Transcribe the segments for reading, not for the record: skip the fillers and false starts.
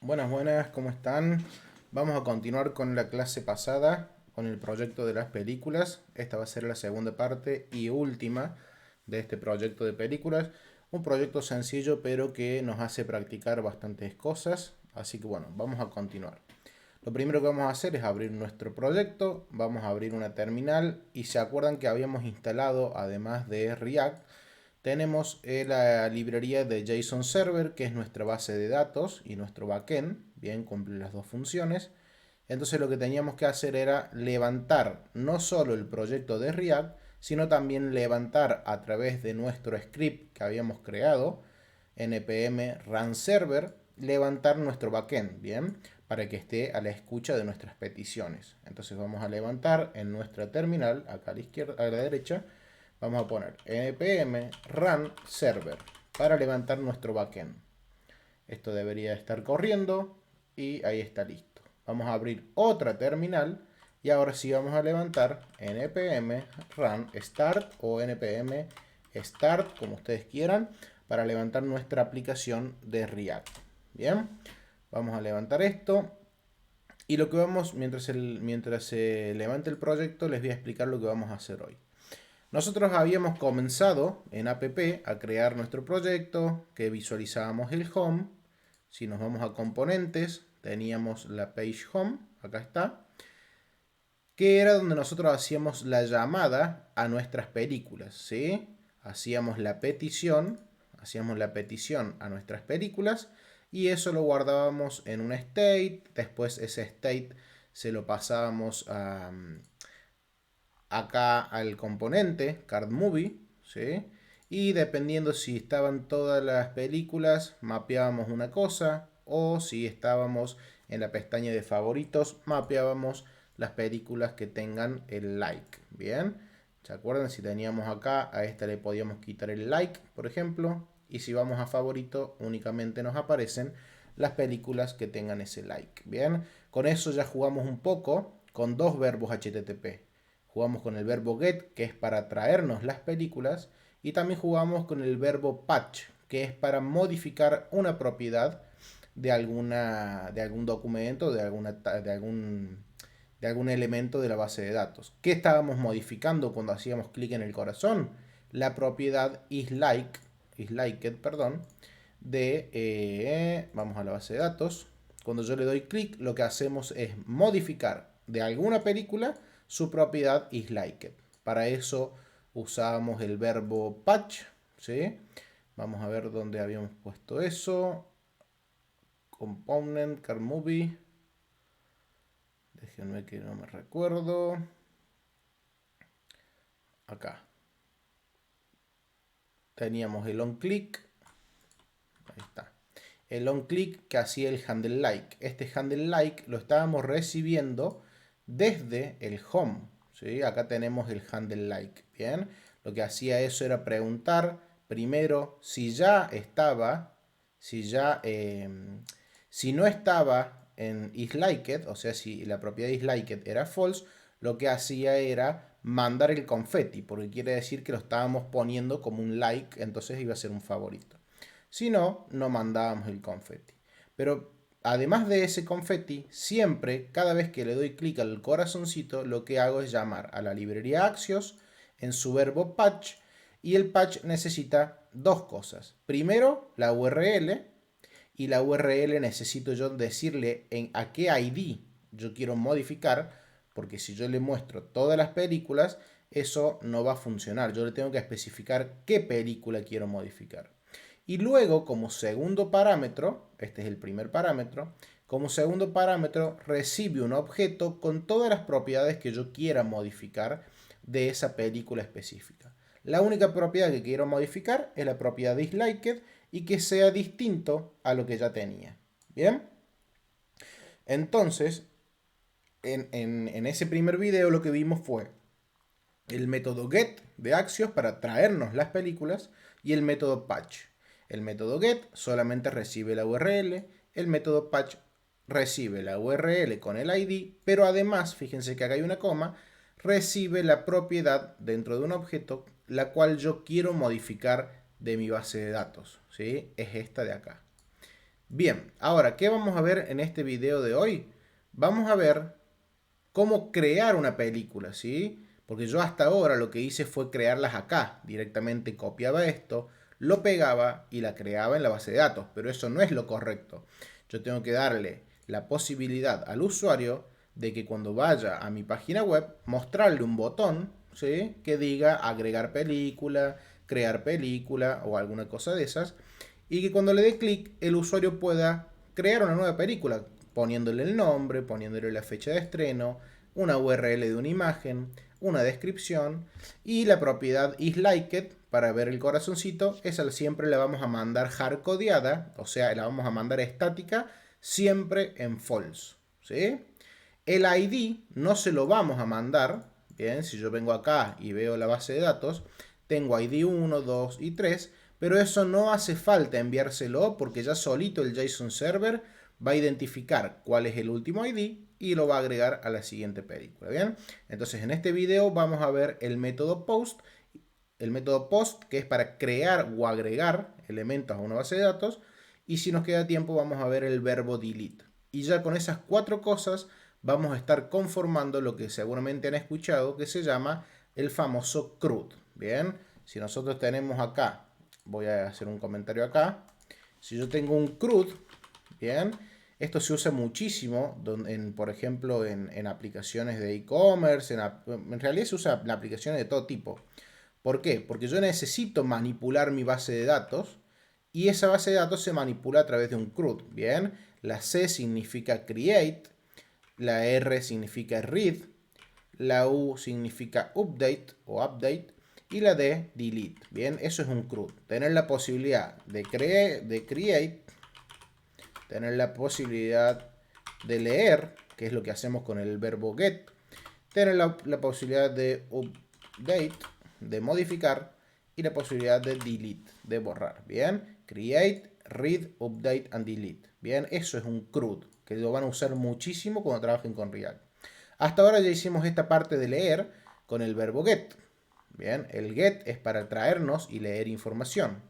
Buenas, buenas, ¿cómo están? Vamos a continuar con la clase pasada, con el proyecto de las películas. Esta va a ser la segunda parte y última de este proyecto de películas. Un proyecto sencillo, pero que nos hace practicar bastantes cosas. Así que bueno, vamos a continuar. Lo primero que vamos a hacer es abrir nuestro proyecto. Vamos a abrir una terminal. Y se acuerdan que habíamos instalado, además de React, tenemos la librería de JSON Server, que es nuestra base de datos y nuestro backend. Bien, cumple las dos funciones. Entonces lo que teníamos que hacer era levantar no solo el proyecto de React, sino también levantar a través de nuestro script que habíamos creado, npm run server, levantar nuestro backend, bien, para que esté a la escucha de nuestras peticiones. Entonces vamos a levantar en nuestra terminal, acá a la izquierda, a la derecha, vamos a poner npm run server para levantar nuestro backend. Esto debería estar corriendo y ahí está listo. Vamos a abrir otra terminal y ahora sí vamos a levantar npm run start o npm start, como ustedes quieran, para levantar nuestra aplicación de React. Bien, vamos a levantar esto. Y lo que vamos, mientras se levante el proyecto, les voy a explicar lo que vamos a hacer hoy. Nosotros habíamos comenzado en app a crear nuestro proyecto, que visualizábamos el home. Si nos vamos a componentes, teníamos la page home, acá está, que era donde nosotros hacíamos la llamada a nuestras películas, ¿sí? Hacíamos la petición a nuestras películas y eso lo guardábamos en un state, después ese state se lo pasábamos acá al componente card movie, ¿sí? Y dependiendo si estaban todas las películas, mapeábamos una cosa, o si estábamos en la pestaña de favoritos, mapeábamos las películas que tengan el like. Bien, ¿se acuerdan? Si teníamos acá, a esta le podíamos quitar el like, por ejemplo, y si vamos a favorito, únicamente nos aparecen las películas que tengan ese like. Bien, con eso ya jugamos un poco con dos verbos HTTP. Jugamos con el verbo get, que es para traernos las películas, y también jugamos con el verbo patch, que es para modificar una propiedad de algún documento, de algún elemento de la base de datos. ¿Qué estábamos modificando cuando hacíamos clic en el corazón? La propiedad isLiked, perdón, vamos a la base de datos. Cuando yo le doy clic, lo que hacemos es modificar de alguna película su propiedad isLiked. Para eso usábamos el verbo patch, ¿sí? Vamos a ver dónde habíamos puesto eso. Component, car movie. Déjenme que no me recuerdo. Acá. Teníamos el onClick. Ahí está. El onClick que hacía el handle like. Este handle like lo estábamos recibiendo desde el home. ¿Sí? Acá tenemos el handle like. Bien. Lo que hacía eso era preguntar primero si ya estaba, si no estaba en isLiked, o sea, si la propiedad isLiked era false, lo que hacía era mandar el confeti, porque quiere decir que lo estábamos poniendo como un like, entonces iba a ser un favorito. Si no, no mandábamos el confeti. Pero además de ese confeti, siempre, cada vez que le doy clic al corazoncito, lo que hago es llamar a la librería Axios en su verbo patch, y el patch necesita dos cosas. Primero, la URL, y la URL necesito yo decirle a qué ID yo quiero modificar, porque si yo le muestro todas las películas, eso no va a funcionar. Yo le tengo que especificar qué película quiero modificar. Y luego, como segundo parámetro, este es el primer parámetro, como segundo parámetro recibe un objeto con todas las propiedades que yo quiera modificar de esa película específica. La única propiedad que quiero modificar es la propiedad disliked y que sea distinto a lo que ya tenía. ¿Bien? Entonces, en ese primer video lo que vimos fue el método get de Axios para traernos las películas y el método patch. El método get solamente recibe la URL, el método patch recibe la URL con el ID, pero además, fíjense que acá hay una coma, recibe la propiedad dentro de un objeto la cual yo quiero modificar de mi base de datos, ¿sí? Es esta de acá. Bien, ahora, ¿qué vamos a ver en este video de hoy? Vamos a ver cómo crear una película, ¿sí? Porque yo hasta ahora lo que hice fue crearlas acá. Directamente copiaba esto, lo pegaba y la creaba en la base de datos. Pero eso no es lo correcto. Yo tengo que darle la posibilidad al usuario de que cuando vaya a mi página web, mostrarle un botón, ¿sí? Que diga agregar película, crear película o alguna cosa de esas. Y que cuando le dé clic, el usuario pueda crear una nueva película, poniéndole el nombre, poniéndole la fecha de estreno, una URL de una imagen, una descripción y la propiedad isLikeIt para ver el corazoncito. Esa siempre la vamos a mandar hardcodeada, o sea, la vamos a mandar estática, siempre en false, ¿sí? El ID no se lo vamos a mandar, bien, si yo vengo acá y veo la base de datos, tengo ID 1, 2 y 3, pero eso no hace falta enviárselo porque ya solito el JSON Server va a identificar cuál es el último ID y lo va a agregar a la siguiente película, ¿bien? Entonces en este video vamos a ver el método post que es para crear o agregar elementos a una base de datos, y si nos queda tiempo vamos a ver el verbo delete. Y ya con esas cuatro cosas vamos a estar conformando lo que seguramente han escuchado que se llama el famoso CRUD, ¿bien? Si nosotros tenemos acá, voy a hacer un comentario acá, si yo tengo un CRUD, ¿bien? Esto se usa muchísimo, por ejemplo, en aplicaciones de e-commerce, en realidad se usa en aplicaciones de todo tipo. ¿Por qué? Porque yo necesito manipular mi base de datos y esa base de datos se manipula a través de un CRUD, ¿bien? La C significa create, la R significa read, la U significa update o update y la D delete, ¿bien? Eso es un CRUD. Tener la posibilidad de create, tener la posibilidad de leer, que es lo que hacemos con el verbo get, tener la posibilidad de update, de modificar, y la posibilidad de delete, de borrar, ¿bien? Create, read, update and delete, ¿bien? Eso es un CRUD, que lo van a usar muchísimo cuando trabajen con React. Hasta ahora ya hicimos esta parte de leer con el verbo get, ¿bien? El get es para traernos y leer información.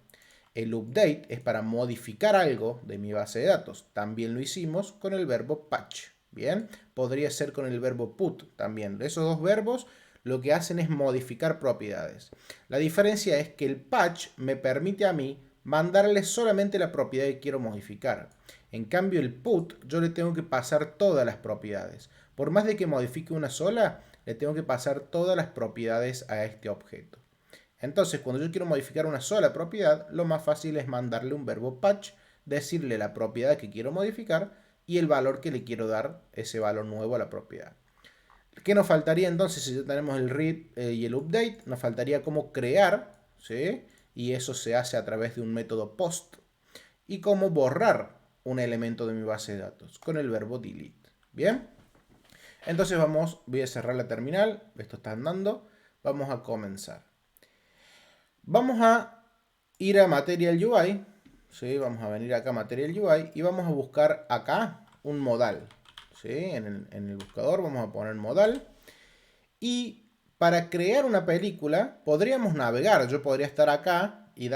El update es para modificar algo de mi base de datos. También lo hicimos con el verbo patch. Bien, podría ser con el verbo put también. Esos dos verbos lo que hacen es modificar propiedades. La diferencia es que el patch me permite a mí mandarle solamente la propiedad que quiero modificar. En cambio el put yo le tengo que pasar todas las propiedades. Por más de que modifique una sola, le tengo que pasar todas las propiedades a este objeto. Entonces, cuando yo quiero modificar una sola propiedad, lo más fácil es mandarle un verbo patch, decirle la propiedad que quiero modificar y el valor que le quiero dar, ese valor nuevo a la propiedad. ¿Qué nos faltaría entonces si ya tenemos el read y el update? Nos faltaría cómo crear, ¿sí? Y eso se hace a través de un método post. Y cómo borrar un elemento de mi base de datos con el verbo delete. ¿Bien? Entonces voy a cerrar la terminal, esto está andando, vamos a comenzar. Vamos a ir a Material UI, ¿sí? Vamos a venir acá a Material UI y vamos a buscar acá un modal, ¿sí? En el buscador vamos a poner modal y para crear una película podríamos navegar. Yo podría estar acá y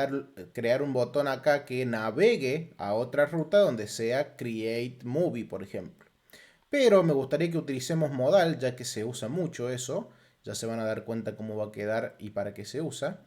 crear un botón acá que navegue a otra ruta donde sea Create Movie, por ejemplo. Pero me gustaría que utilicemos modal, ya que se usa mucho eso. Ya se van a dar cuenta cómo va a quedar y para qué se usa.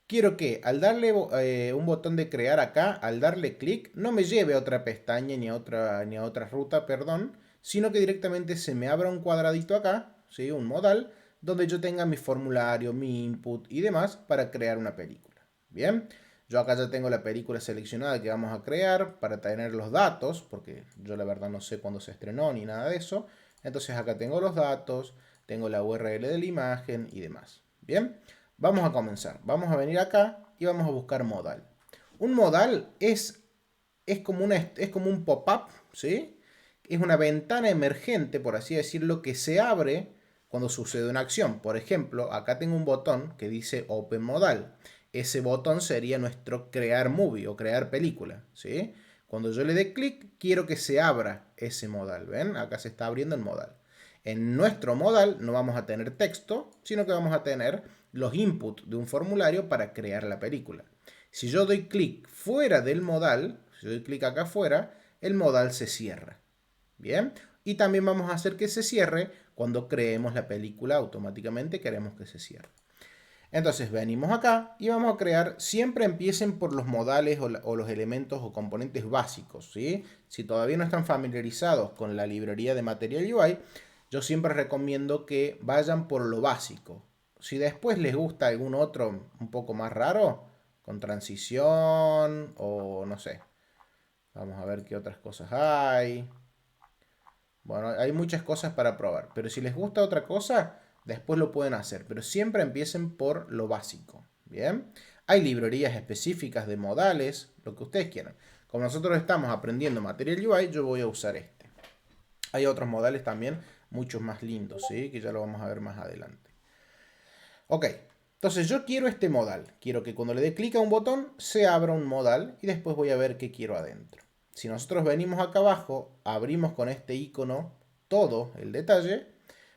Quiero que al darle un botón de crear acá, al darle clic, no me lleve a otra pestaña ni a otra ruta, perdón, sino que directamente se me abra un cuadradito acá, ¿sí? Un modal, donde yo tenga mi formulario, mi input y demás para crear una película. Bien, yo acá ya tengo la película seleccionada que vamos a crear para tener los datos, porque yo la verdad no sé cuándo se estrenó ni nada de eso. Entonces acá tengo los datos, tengo la URL de la imagen y demás. Bien. Vamos a comenzar. Vamos a venir acá y vamos a buscar modal. Un modal es como un pop-up, ¿sí? Es una ventana emergente, por así decirlo, que se abre cuando sucede una acción. Por ejemplo, acá tengo un botón que dice Open Modal. Ese botón sería nuestro crear movie o crear película, ¿sí? Cuando yo le dé clic, quiero que se abra ese modal. ¿Ven? Acá se está abriendo el modal. En nuestro modal no vamos a tener texto, sino que vamos a tener los inputs de un formulario para crear la película. Si yo doy clic fuera del modal, Si doy clic acá afuera, el modal se cierra. Bien, y también vamos a hacer que se cierre cuando creemos la película, automáticamente queremos que se cierre. Entonces venimos acá y vamos a crear, siempre empiecen por los modales o los elementos o componentes básicos, ¿sí? Si todavía no están familiarizados con la librería de Material UI, yo siempre recomiendo que vayan por lo básico. Si después les gusta algún otro un poco más raro, con transición o no sé, vamos a ver qué otras cosas hay. Bueno, hay muchas cosas para probar, pero si les gusta otra cosa, después lo pueden hacer, pero siempre empiecen por lo básico, ¿bien? Hay librerías específicas de modales, lo que ustedes quieran. Como nosotros estamos aprendiendo Material UI, yo voy a usar este. Hay otros modales también, muchos más lindos, ¿sí? Que ya lo vamos a ver más adelante. Ok, entonces yo quiero este modal. Quiero que cuando le dé clic a un botón, se abra un modal y después voy a ver qué quiero adentro. Si nosotros venimos acá abajo, abrimos con este icono todo el detalle,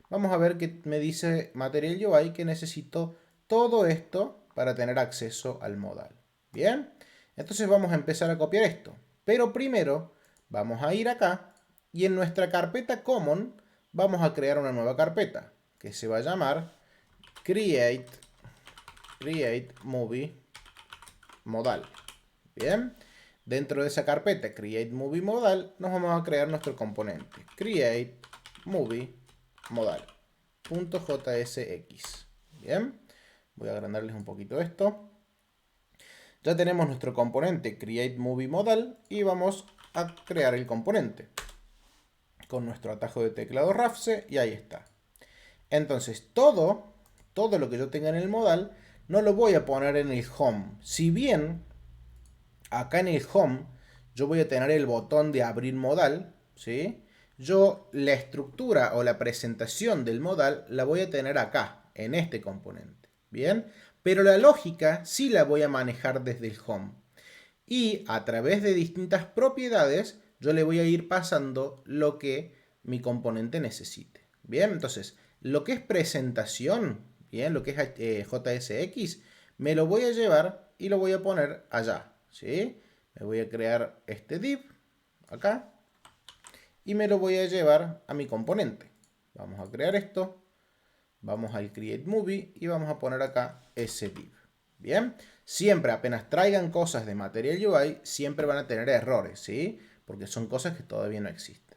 vamos a ver que me dice Material UI que necesito todo esto para tener acceso al modal. Bien, entonces vamos a empezar a copiar esto. Pero primero vamos a ir acá y en nuestra carpeta Common vamos a crear una nueva carpeta que se va a llamar Create Movie Modal. Bien. Dentro de esa carpeta Create Movie Modal nos vamos a crear nuestro componente Create Movie Modal.jsx. Bien. Voy a agrandarles un poquito esto. Ya tenemos nuestro componente Create Movie Modal y vamos a crear el componente con nuestro atajo de teclado RAFSE y ahí está. Entonces todo lo que yo tenga en el modal no lo voy a poner en el home. Si bien acá en el home yo voy a tener el botón de abrir modal, ¿sí? Yo la estructura o la presentación del modal la voy a tener acá, en este componente. ¿Bien? Pero la lógica sí la voy a manejar desde el home. Y a través de distintas propiedades yo le voy a ir pasando lo que mi componente necesite. Bien, entonces lo que es presentación, bien, lo que es JSX, me lo voy a llevar y lo voy a poner allá, ¿sí? Me voy a crear este div acá y me lo voy a llevar a mi componente. Vamos a crear esto, vamos al Create Movie y vamos a poner acá ese div. Bien, siempre apenas traigan cosas de Material UI, siempre van a tener errores, ¿sí? Porque son cosas que todavía no existen.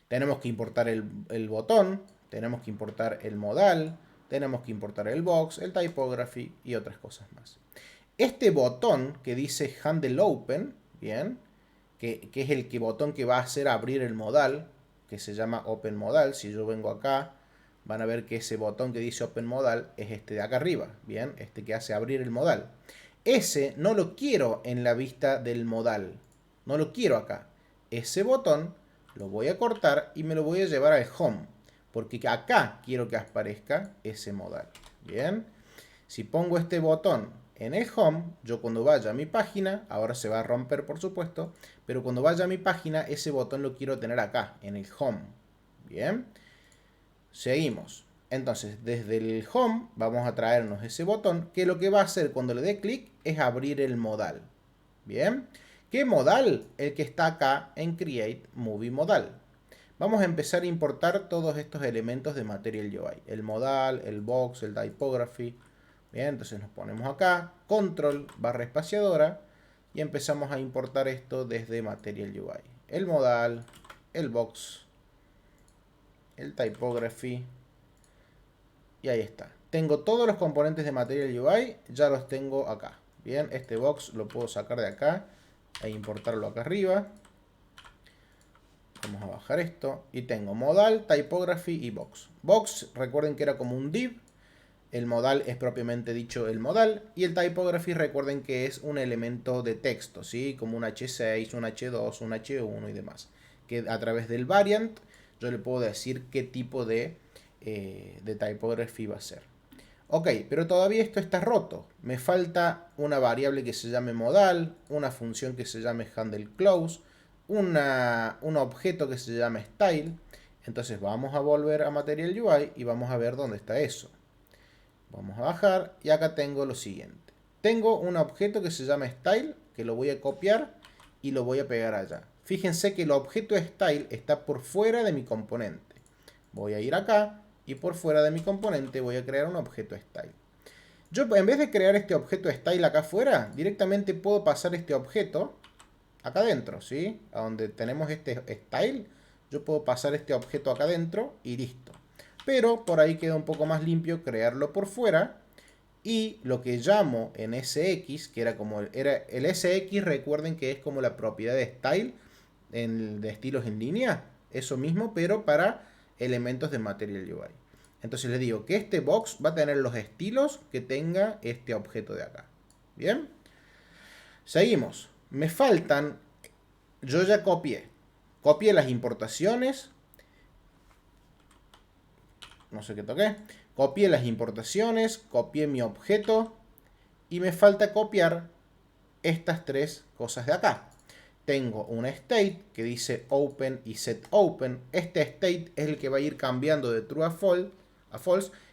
Tenemos que importar el botón, tenemos que importar el modal, tenemos que importar el box, el typography y otras cosas más. Este botón que dice Handle Open, bien, que es el botón que va a hacer abrir el modal, que se llama Open Modal. Si yo vengo acá, van a ver que ese botón que dice Open Modal es este de acá arriba, bien, este que hace abrir el modal. Ese no lo quiero en la vista del modal, no lo quiero acá. Ese botón lo voy a cortar y me lo voy a llevar al home, porque acá quiero que aparezca ese modal. Bien, si pongo este botón en el home, yo cuando vaya a mi página, ahora se va a romper por supuesto, pero cuando vaya a mi página, ese botón lo quiero tener acá, en el home. Bien, seguimos. Entonces, desde el home vamos a traernos ese botón, que lo que va a hacer cuando le dé clic es abrir el modal. Bien, ¿qué modal? El que está acá en Create Movie Modal. Vamos a empezar a importar todos estos elementos de Material UI. El modal, el box, el typography. Bien, entonces nos ponemos acá, control, barra espaciadora, y empezamos a importar esto desde Material UI. El modal, el box, el typography, y ahí está. Tengo todos los componentes de Material UI, ya los tengo acá. Bien, este box lo puedo sacar de acá e importarlo acá arriba. Vamos a bajar esto y tengo modal, typography y box. Box, recuerden que era como un div. El modal es propiamente dicho el modal. Y el typography recuerden que es un elemento de texto, ¿sí? Como un H6, un H2, un H1 y demás. Que a través del variant yo le puedo decir qué tipo de typography va a ser. Ok, pero todavía esto está roto. Me falta una variable que se llame modal, una función que se llame handleClose, un objeto que se llame style. Entonces vamos a volver a Material UI y vamos a ver dónde está eso. Vamos a bajar y acá tengo lo siguiente. Tengo un objeto que se llama style, que lo voy a copiar y lo voy a pegar allá. Fíjense que el objeto style está por fuera de mi componente. Voy a ir acá y por fuera de mi componente voy a crear un objeto style. Yo en vez de crear este objeto style acá afuera, directamente puedo pasar este objeto acá adentro, ¿sí? A donde tenemos este style, yo puedo pasar este objeto acá adentro y listo. Pero por ahí queda un poco más limpio crearlo por fuera. Y lo que llamo en SX, que era el SX, recuerden que es como la propiedad de style de estilos en línea. Eso mismo, pero para elementos de Material UI. Entonces les digo que este box va a tener los estilos que tenga este objeto de acá. Bien. Seguimos. Me faltan, yo ya copié las importaciones, no sé qué toqué, copié las importaciones, copié mi objeto y me falta copiar estas tres cosas de acá. Tengo un state que dice open y set open. Este state es el que va a ir cambiando de true a false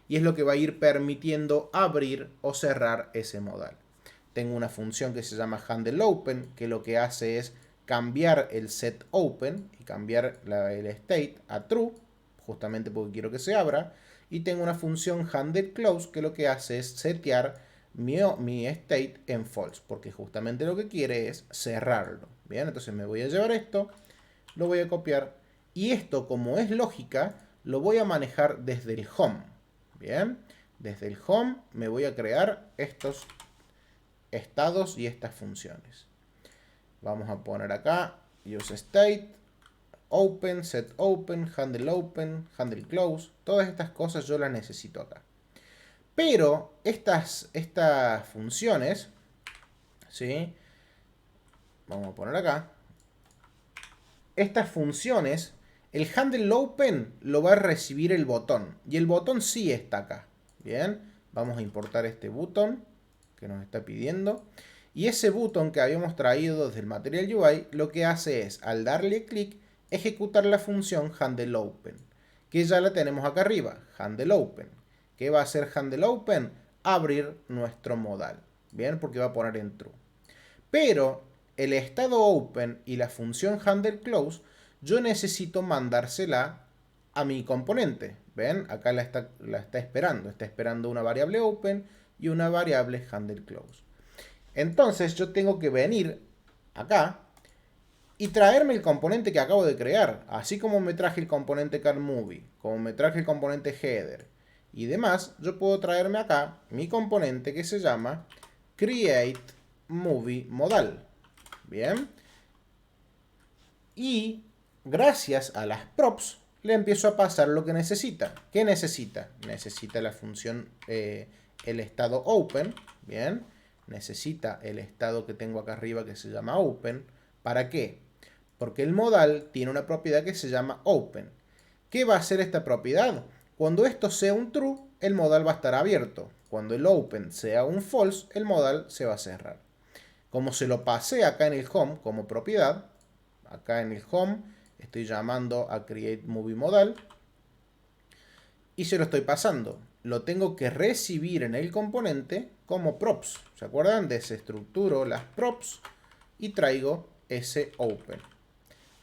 y es lo que va a ir permitiendo abrir o cerrar ese modal. Tengo una función que se llama handleOpen, que lo que hace es cambiar el setOpen y cambiar el state a true, justamente porque quiero que se abra. Y tengo una función handleClose, que lo que hace es setear mi state en false, porque justamente lo que quiere es cerrarlo. Bien, entonces me voy a llevar esto, lo voy a copiar, y esto, como es lógica, lo voy a manejar desde el home. Bien, desde el home me voy a crear estos estados y estas funciones. Vamos a poner acá useState, open, setOpen, handleOpen, handleClose. Todas estas cosas yo las necesito acá. Pero estas funciones, ¿sí? Vamos a poner acá. Estas funciones, el handleOpen lo va a recibir el botón. Y el botón sí está acá. Bien, vamos a importar este botón que nos está pidiendo. Y ese botón que habíamos traído desde el Material UI, lo que hace es, al darle clic, ejecutar la función handleOpen, que ya la tenemos acá arriba, handleOpen. ¿Qué va a hacer handleOpen? Abrir nuestro modal. Bien, porque va a poner en true. Pero el estado open y la función handleClose, yo necesito mandársela a mi componente. ¿Ven? Acá la está esperando. Está esperando una variable open y una variable handleClose. Entonces yo tengo que venir acá y traerme el componente que acabo de crear. Así como me traje el componente CarMovie, como me traje el componente header y demás, yo puedo traerme acá mi componente que se llama createMovieModal. Bien. Y gracias a las props le empiezo a pasar lo que necesita. ¿Qué necesita? Necesita la función, el estado open. Bien. Necesita el estado que tengo acá arriba que se llama open. ¿Para qué? Porque el modal tiene una propiedad que se llama open. ¿Qué va a hacer esta propiedad? Cuando esto sea un true, el modal va a estar abierto. Cuando el open sea un false, el modal se va a cerrar. Como se lo pasé acá en el home como propiedad, acá en el home estoy llamando a createMovieModal y se lo estoy pasando. Lo tengo que recibir en el componente como props. ¿Se acuerdan? Desestructuro las props y traigo ese open.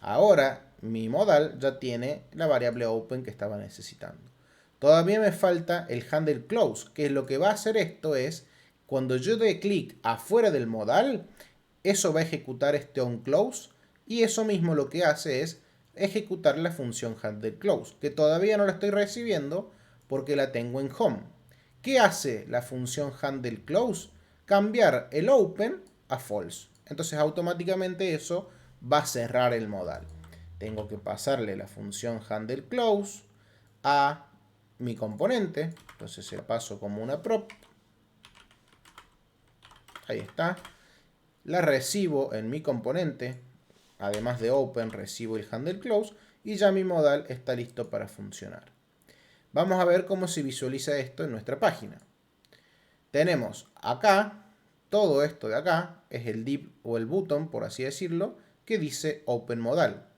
Ahora mi modal ya tiene la variable open que estaba necesitando. Todavía me falta el handleClose, que lo que va a hacer esto es, cuando yo dé clic afuera del modal, eso va a ejecutar este onClose y eso mismo lo que hace es ejecutar la función handleClose, que todavía no la estoy recibiendo porque la tengo en home. ¿Qué hace la función handleClose? Cambiar el open a false. Entonces automáticamente eso va a cerrar el modal. Tengo que pasarle la función handleClose a mi componente. Entonces se la paso como una prop. Ahí está. La recibo en mi componente. Además de open, recibo el handleClose. Y ya mi modal está listo para funcionar. Vamos a ver cómo se visualiza esto en nuestra página. Tenemos acá, todo esto de acá, es el div o el button, por así decirlo, que dice Open Modal.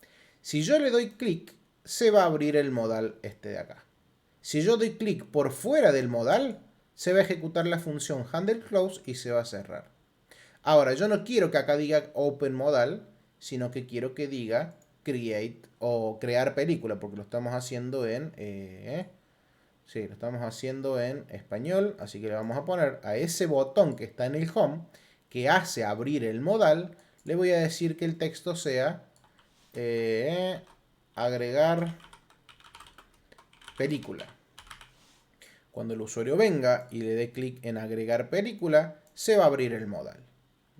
Si yo le doy clic, se va a abrir el modal este de acá. Si yo doy clic por fuera del modal, se va a ejecutar la función handleClose y se va a cerrar. Ahora, yo no quiero que acá diga Open Modal, sino que quiero que diga create o crear película, porque lo estamos haciendo en... sí, lo estamos haciendo en español, así que le vamos a poner a ese botón que está en el home, que hace abrir el modal, le voy a decir que el texto sea agregar película. Cuando el usuario venga y le dé clic en agregar película, se va a abrir el modal.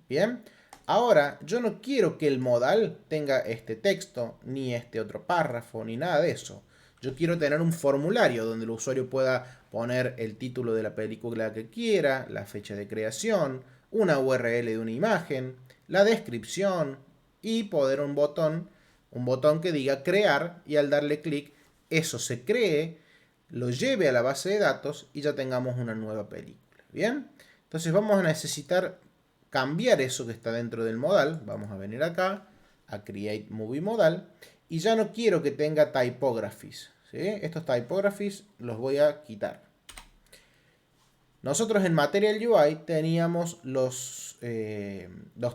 Bien, ahora yo no quiero que el modal tenga este texto, ni este otro párrafo, ni nada de eso. Yo quiero tener un formulario donde el usuario pueda poner el título de la película que quiera, la fecha de creación, una URL de una imagen, la descripción y poder un botón que diga crear, y al darle clic eso se cree, lo lleve a la base de datos y ya tengamos una nueva película. Bien, entonces vamos a necesitar cambiar eso que está dentro del modal. Vamos a venir acá a Create Movie Modal y ya no quiero que tenga typographies, ¿sí? Estos typographies los voy a quitar. Nosotros en Material UI teníamos los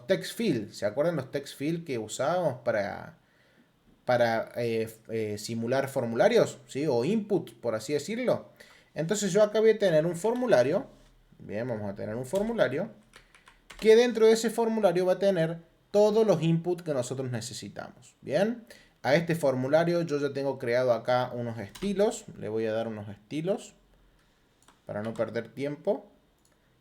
text field. ¿Se acuerdan los text field que usábamos para simular formularios? ¿Sí? O input, por así decirlo. Entonces yo acá voy a tener un formulario. Bien, vamos a tener un formulario que dentro de ese formulario va a tener todos los inputs que nosotros necesitamos. Bien, a este formulario yo ya tengo creado acá unos estilos. Le voy a dar unos estilos para no perder tiempo,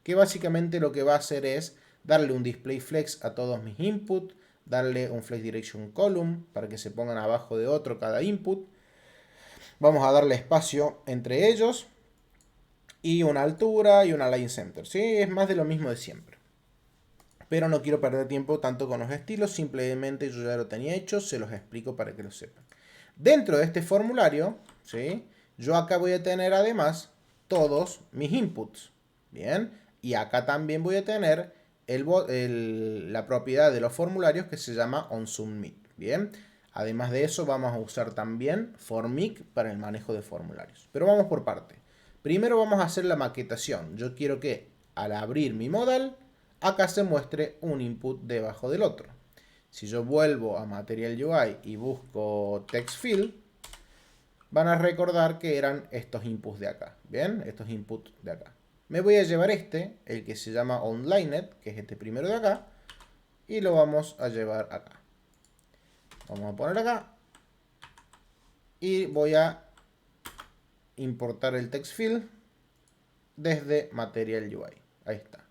que básicamente lo que va a hacer es darle un display flex a todos mis inputs, darle un flex direction column para que se pongan abajo de otro cada input. Vamos a darle espacio entre ellos y una altura y una line center. ¿Sí? Es más de lo mismo de siempre. Pero no quiero perder tiempo tanto con los estilos, simplemente yo ya lo tenía hecho, se los explico para que lo sepan. Dentro de este formulario, ¿sí? Yo acá voy a tener además todos mis inputs. Bien, y acá también voy a tener la propiedad de los formularios que se llama onSubmit. Bien, además de eso vamos a usar también formic para el manejo de formularios. Pero vamos por parte. Primero vamos a hacer la maquetación. Yo quiero que al abrir mi modal, acá se muestre un input debajo del otro. Si yo vuelvo a Material UI y busco Text Field, van a recordar que eran estos inputs de acá. Bien, estos inputs de acá. Me voy a llevar el que se llama OnlineNet, que es este primero de acá, y lo vamos a llevar acá. Vamos a poner acá y voy a importar el Text Field desde Material UI. Ahí está.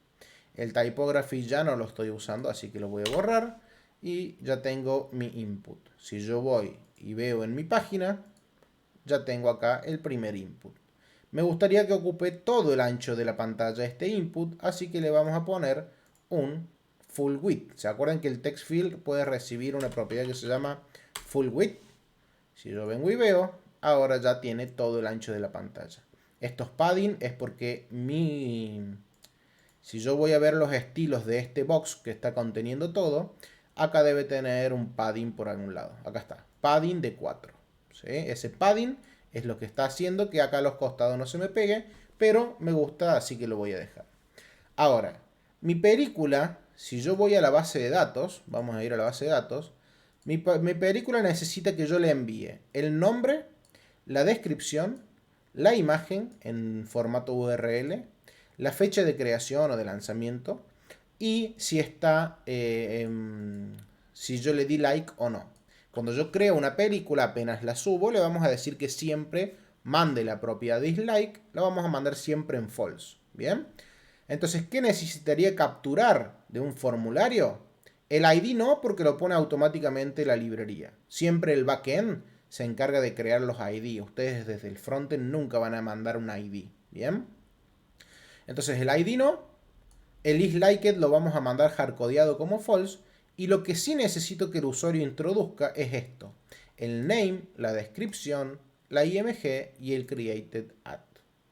El typography ya no lo estoy usando, así que lo voy a borrar. Y ya tengo mi input. Si yo voy y veo en mi página, ya tengo acá el primer input. Me gustaría que ocupe todo el ancho de la pantalla este input, así que le vamos a poner un full width. ¿Se acuerdan que el text field puede recibir una propiedad que se llama full width? Si yo vengo y veo, ahora ya tiene todo el ancho de la pantalla. Estos padding es porque si yo voy a ver los estilos de este box que está conteniendo todo, acá debe tener un padding por algún lado. Acá está, padding de 4. ¿Sí? Ese padding es lo que está haciendo que acá a los costados no se me pegue, pero me gusta, así que lo voy a dejar. Ahora, mi película, si yo voy a la base de datos, vamos a ir a la base de datos, mi película necesita que yo le envíe el nombre, la descripción, la imagen en formato URL, la fecha de creación o de lanzamiento y si está, si yo le di like o no. Cuando yo creo una película, apenas la subo, le vamos a decir que siempre mande la propiedad dislike, la vamos a mandar siempre en false. ¿Bien? Entonces, ¿qué necesitaría capturar de un formulario? El ID no, porque lo pone automáticamente la librería. Siempre el backend se encarga de crear los ID. Ustedes desde el frontend nunca van a mandar un ID. ¿Bien? Entonces el ID no, el isLiked lo vamos a mandar hardcodeado como false, y lo que sí necesito que el usuario introduzca es esto: el name, la descripción, la IMG y el created at.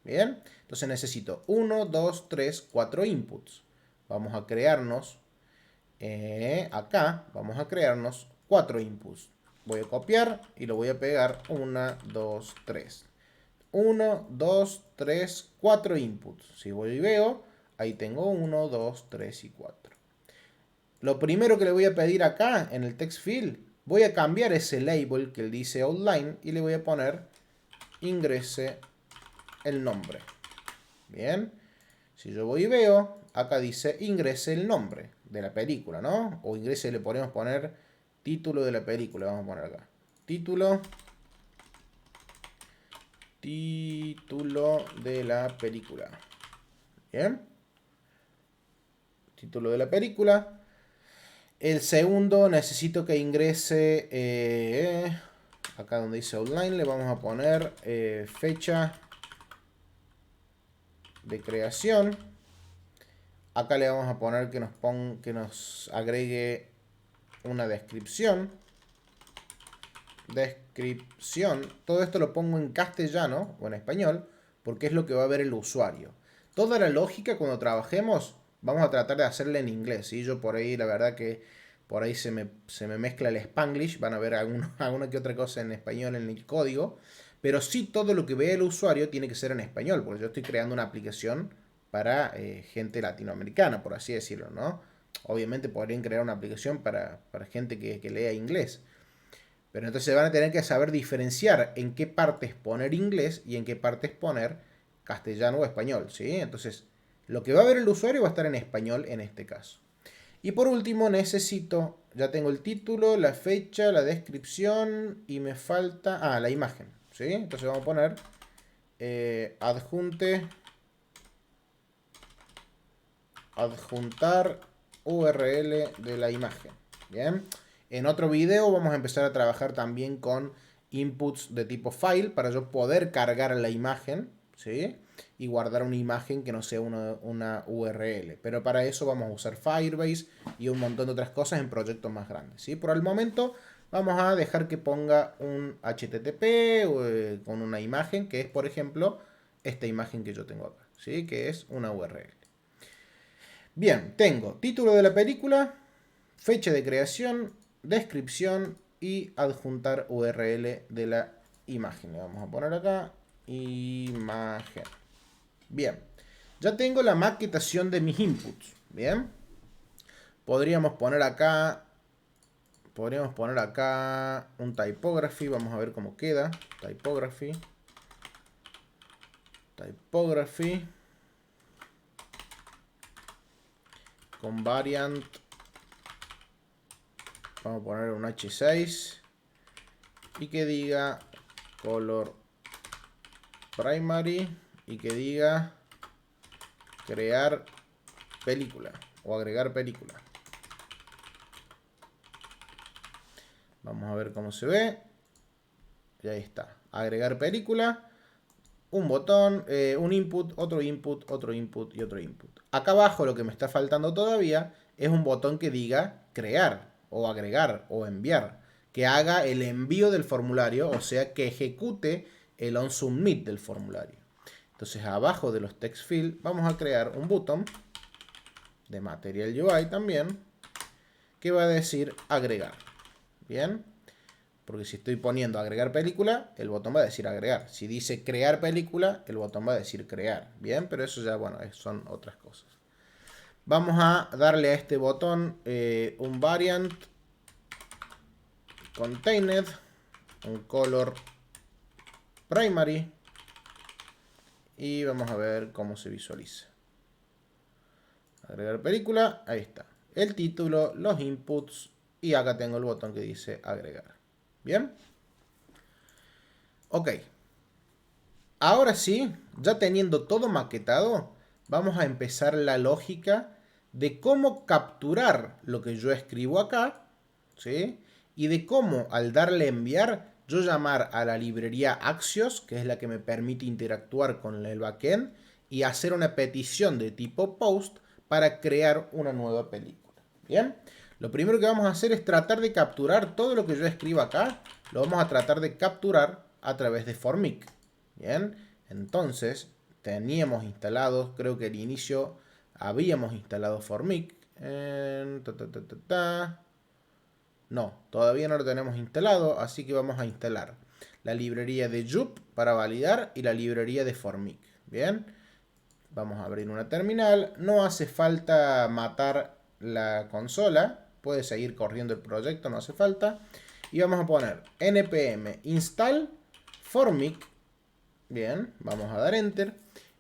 Bien, entonces necesito 1, 2, 3, 4 inputs. Vamos a crearnos acá, vamos a crearnos 4 inputs. Voy a copiar y lo voy a pegar 1, 2, 3. 1, 2, 3, 4 inputs. Si voy y veo, ahí tengo 1, 2, 3 y 4. lo primero que le voy a pedir acá en el text field, voy a cambiar ese label que dice outline y le voy a poner ingrese el nombre. Bien. Si yo voy y veo, acá dice ingrese el nombre de la película, ¿no? O ingrese, le podemos poner título de la película, vamos a poner acá. Título de la película. Bien. Título de la película. El segundo necesito que ingrese, acá donde dice online, le vamos a poner fecha de creación. Acá le vamos a poner que nos agregue una descripción. Todo esto lo pongo en castellano o en español porque es lo que va a ver el usuario. Toda la lógica cuando trabajemos vamos a tratar de hacerla en inglés. ¿Sí? Yo por ahí, la verdad que por ahí se me mezcla el Spanglish. Van a ver alguna que otra cosa en español en el código. Pero sí, todo lo que vea el usuario tiene que ser en español, porque yo estoy creando una aplicación para gente latinoamericana, por así decirlo, ¿no? Obviamente podrían crear una aplicación para gente que lea inglés. Pero entonces van a tener que saber diferenciar en qué partes poner inglés y en qué partes poner castellano o español, ¿sí? Entonces, lo que va a ver el usuario va a estar en español en este caso. Y por último necesito, ya tengo el título, la fecha, la descripción y me falta, la imagen, ¿sí? Entonces vamos a poner adjuntar URL de la imagen, ¿bien? En otro video vamos a empezar a trabajar también con inputs de tipo file para yo poder cargar la imagen, ¿sí? Y guardar una imagen que no sea una URL. Pero para eso vamos a usar Firebase y un montón de otras cosas en proyectos más grandes, ¿sí? Por el momento vamos a dejar que ponga un HTTP con una imagen que es, por ejemplo, esta imagen que yo tengo acá, ¿sí? Que es una URL. Bien, tengo título de la película, fecha de creación, descripción y adjuntar URL de la imagen. Le vamos a poner acá imagen. Bien, ya tengo la maquetación de mis inputs. Bien, podríamos poner acá un typography. Vamos a ver cómo queda. Typography. Con variant. Vamos a poner un H6 y que diga color primary y que diga crear película o agregar película. Vamos a ver cómo se ve. Y ahí está. Agregar película. Un botón, un input, otro input, otro input y otro input. Acá abajo lo que me está faltando todavía es un botón que diga crear o agregar o enviar. Que haga el envío del formulario, o sea, que ejecute el onSubmit del formulario. Entonces abajo de los text field vamos a crear un botón de Material UI también que va a decir agregar. Bien. Porque si estoy poniendo agregar película, el botón va a decir agregar. Si dice crear película, el botón va a decir crear. Bien, pero eso ya, bueno, son otras cosas. Vamos a darle a este botón un variant contained, un color primary. Y vamos a ver cómo se visualiza. Agregar película, ahí está. El título, los inputs y acá tengo el botón que dice agregar. Bien. Ok. Ahora sí, ya teniendo todo maquetado, vamos a empezar la lógica de cómo capturar lo que yo escribo acá, ¿sí? Y de cómo al darle enviar, yo llamar a la librería Axios, que es la que me permite interactuar con el backend, y hacer una petición de tipo post para crear una nueva película. Bien, lo primero que vamos a hacer es tratar de capturar todo lo que yo escribo acá, lo vamos a tratar de capturar a través de Formic. Bien, entonces teníamos instalado, creo que al inicio habíamos instalado Formic. No, todavía no lo tenemos instalado, así que vamos a instalar la librería de Jup para validar y la librería de Formic. Bien, vamos a abrir una terminal. No hace falta matar la consola, puede seguir corriendo el proyecto, no hace falta. Y vamos a poner npm install formic. Bien, vamos a dar enter.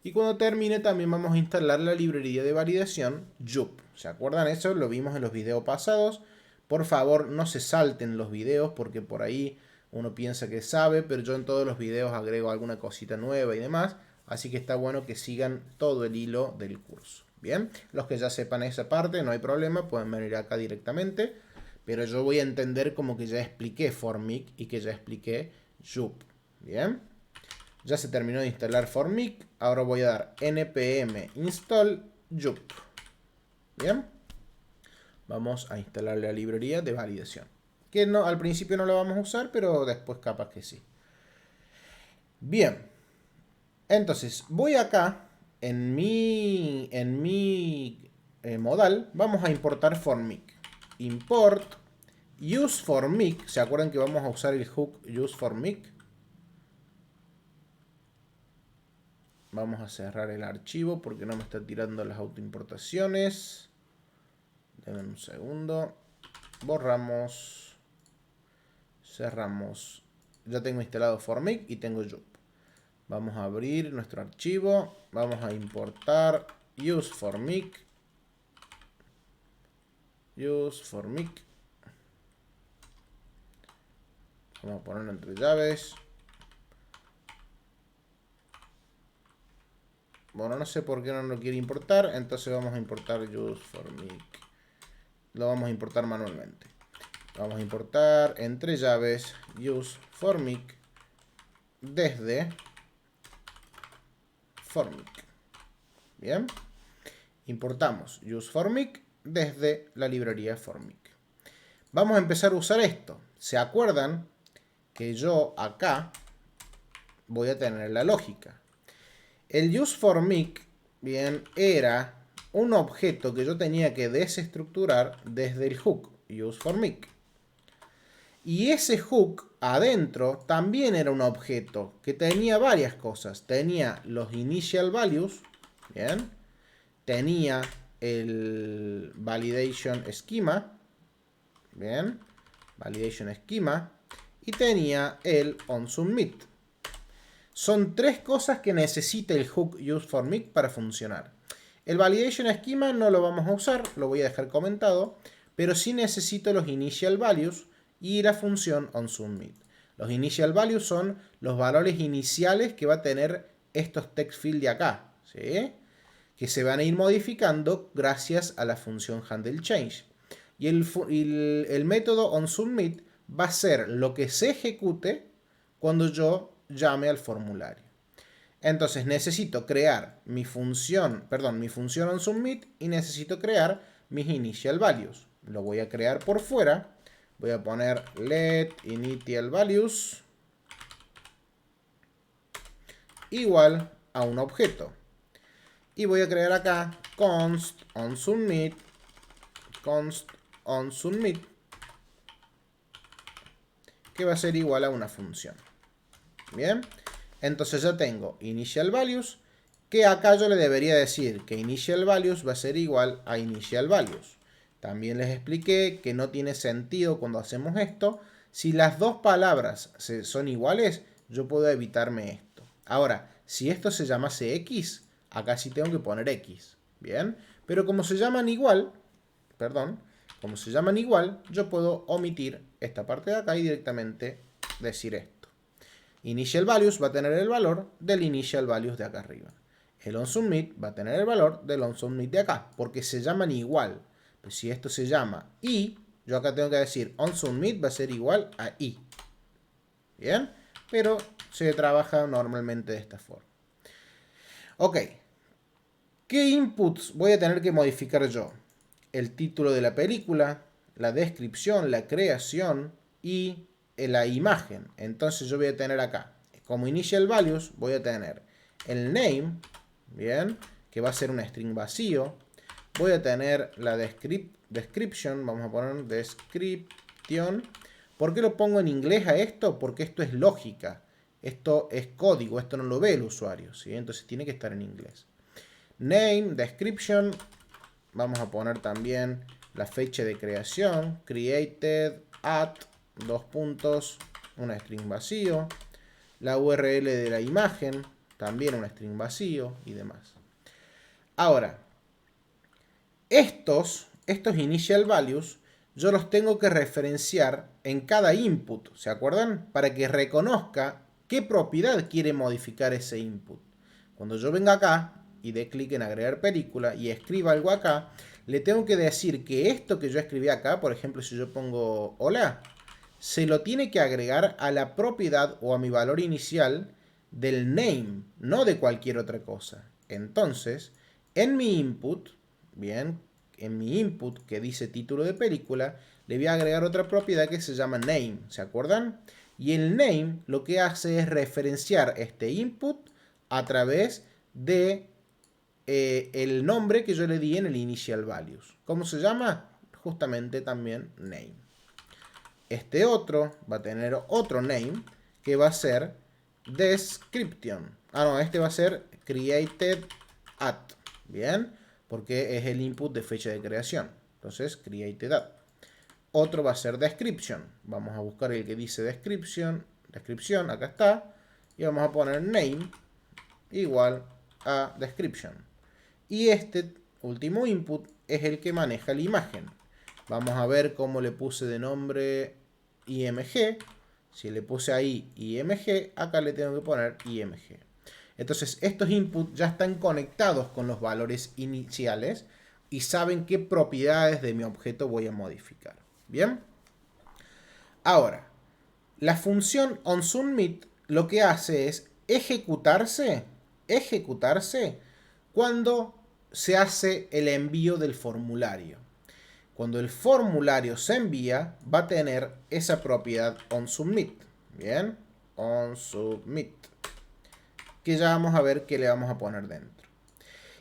Y cuando termine también vamos a instalar la librería de validación Jup. ¿Se acuerdan eso? Lo vimos en los videos pasados. Por favor, no se salten los videos porque por ahí uno piensa que sabe, pero yo en todos los videos agrego alguna cosita nueva y demás. Así que está bueno que sigan todo el hilo del curso. Bien, los que ya sepan esa parte, no hay problema, pueden venir acá directamente. Pero yo voy a entender como que ya expliqué Formic y que ya expliqué Jup. Bien. Ya se terminó de instalar Formic. Ahora voy a dar npm install Jup. Bien. Vamos a instalar la librería de validación. Que no, al principio no la vamos a usar, pero después capaz que sí. Bien. Entonces, voy acá en mi modal. Vamos a importar Formic. Import useFormic. ¿Se acuerdan que vamos a usar el hook useFormic? Vamos a cerrar el archivo porque no me está tirando las autoimportaciones. Denme un segundo. Borramos. Cerramos. Ya tengo instalado Formic y tengo Jup. Vamos a abrir nuestro archivo. Vamos a importar useFormic. useFormic. Vamos a ponerlo entre llaves. Bueno, no sé por qué no lo quiere importar. Entonces vamos a importar useFormic. Lo vamos a importar manualmente. Vamos a importar entre llaves useFormic desde Formic. Bien. Importamos useFormic desde la librería Formic. Vamos a empezar a usar esto. ¿Se acuerdan que yo acá voy a tener la lógica? El useFormic, bien, era un objeto que yo tenía que desestructurar desde el hook useFormic. Y ese hook adentro también era un objeto que tenía varias cosas. Tenía los initial values, bien, tenía el validation schema, bien, validation schema, y tenía el onSubmit. Son tres cosas que necesita el hook useFormic para funcionar. El validation schema no lo vamos a usar, lo voy a dejar comentado, pero sí necesito los initial values y la función onSubmit. Los initial values son los valores iniciales que va a tener estos text field de acá, ¿sí? Que se van a ir modificando gracias a la función handleChange. Y el método onSubmit va a ser lo que se ejecute cuando yo llame al formulario. Entonces necesito crear mi función onSubmit y necesito crear mis initial values. Lo voy a crear por fuera. Voy a poner let initial values igual a un objeto. Y voy a crear acá const onSubmit que va a ser igual a una función. Bien, entonces ya tengo initial values, que acá yo le debería decir que initial values va a ser igual a initial values. También les expliqué que no tiene sentido cuando hacemos esto. Si las dos palabras son iguales, yo puedo evitarme esto. Ahora, si esto se llamase X, acá sí tengo que poner X. Bien, pero como se llaman igual, yo puedo omitir esta parte de acá y directamente decir esto. Initial values va a tener el valor del initial values de acá arriba. El onSubmit va a tener el valor del onSubmit de acá, porque se llaman igual. Pues si esto se llama I, yo acá tengo que decir onSubmit va a ser igual a I. Bien, pero se trabaja normalmente de esta forma. Ok, ¿qué inputs voy a tener que modificar yo? El título de la película, la descripción, la creación y la imagen. Entonces yo voy a tener acá, como initial values, voy a tener el name, bien, que va a ser un string vacío. Voy a tener la description, vamos a poner description. ¿Por qué lo pongo en inglés a esto? Porque esto es lógica. Esto es código, esto no lo ve el usuario, ¿sí? Entonces tiene que estar en inglés. Name, description, Vamos a poner también la fecha de creación. Created at, dos puntos, una string vacío. La URL de la imagen, también un string vacío y demás. Ahora, estos initial values, yo los tengo que referenciar en cada input, ¿se acuerdan? Para que reconozca qué propiedad quiere modificar ese input. Cuando yo venga acá y dé clic en agregar película y escriba algo acá, le tengo que decir que esto que yo escribí acá, por ejemplo, si yo pongo hola, se lo tiene que agregar a la propiedad o a mi valor inicial del name, no de cualquier otra cosa. Entonces, en mi input, bien, en mi input que dice título de película, le voy a agregar otra propiedad que se llama name, ¿se acuerdan? Y el name lo que hace es referenciar este input a través de el nombre que yo le di en el initial values. ¿Cómo se llama? Justamente también name. Este otro va a tener otro name que va a ser description. Ah, no, este va a ser created at. Bien, porque es el input de fecha de creación. Entonces, created at. Otro va a ser description. Vamos a buscar el que dice description. Descripción, acá está. Y vamos a poner name igual a description. Y este último input es el que maneja la imagen. Vamos a ver cómo le puse de nombre IMG. Si le puse ahí IMG, acá le tengo que poner IMG. Entonces, estos inputs ya están conectados con los valores iniciales y saben qué propiedades de mi objeto voy a modificar. ¿Bien? Ahora, la función onSubmit lo que hace es ejecutarse cuando se hace el envío del formulario. Cuando el formulario se envía, va a tener esa propiedad onSubmit. Bien, onSubmit. Que ya vamos a ver qué le vamos a poner dentro.